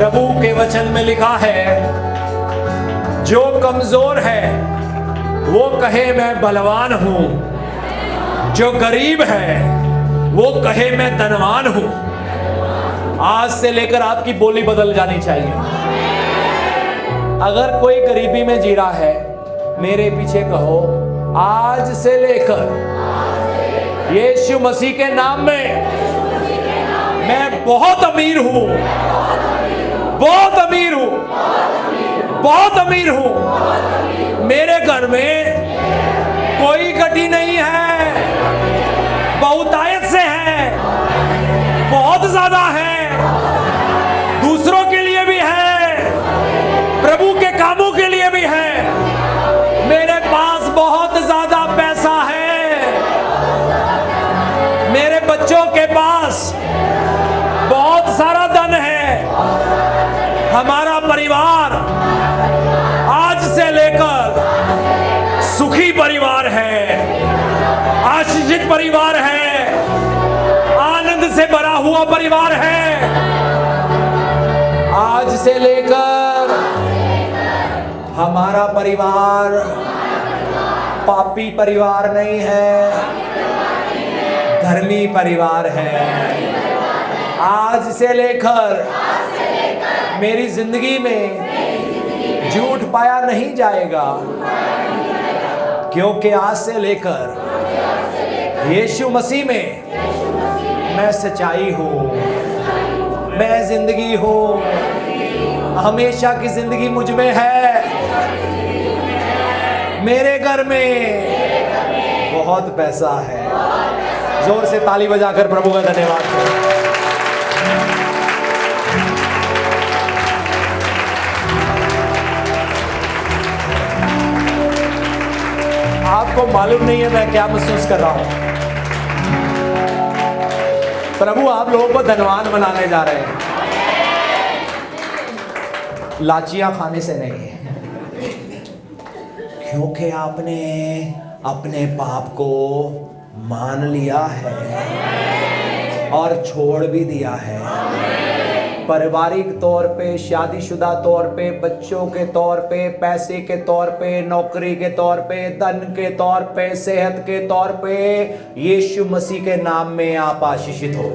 प्रभु के वचन में लिखा है, जो कमजोर है वो कहे मैं बलवान हूं, जो गरीब है वो कहे मैं धनवान हूं। आज से लेकर आपकी बोली बदल जानी चाहिए। अगर कोई गरीबी में जी रहा है, मेरे पीछे कहो, आज से लेकर यीशु मसीह के नाम में मैं बहुत अमीर हूं, बहुत अमीर हूं, बहुत अमीर हूं। मेरे घर में कोई कटी नहीं है, बहुतायत से है, बहुत ज्यादा है, दूसरों के लिए भी है, प्रभु के कामों के लिए भी है। मेरे पास बहुत ज्यादा पैसा है, मेरे बच्चों के पास बहुत सारा धन है। हमारा परिवार आज से लेकर सुखी परिवार है, आशीषित परिवार है, आनंद से भरा हुआ परिवार है। आज से लेकर हमारा परिवार पापी परिवार नहीं है, धर्मी परिवार है। आज से लेकर मेरी जिंदगी में झूठ पाया नहीं जाएगा, क्योंकि आज से लेकर यीशु मसीह में मैं सच्चाई हूं, मैं जिंदगी हूं। हमेशा की जिंदगी मुझ में है। मेरे घर में बहुत पैसा है। जोर से ताली बजाकर प्रभु का धन्यवाद करें। आपको मालूम नहीं है मैं क्या महसूस कर रहा हूं। प्रभु आप लोगों को धनवान बनाने जा रहे हैं, लाचियां खाने से नहीं, क्योंकि आपने अपने पाप को मान लिया है और छोड़ भी दिया है। पारिवारिक तौर पे, शादीशुदा तौर पे, बच्चों के तौर पे, पैसे के तौर पे, नौकरी के तौर पे, धन के तौर पे, सेहत के तौर पे, यीशु मसीह के नाम में आप आशीषित हो।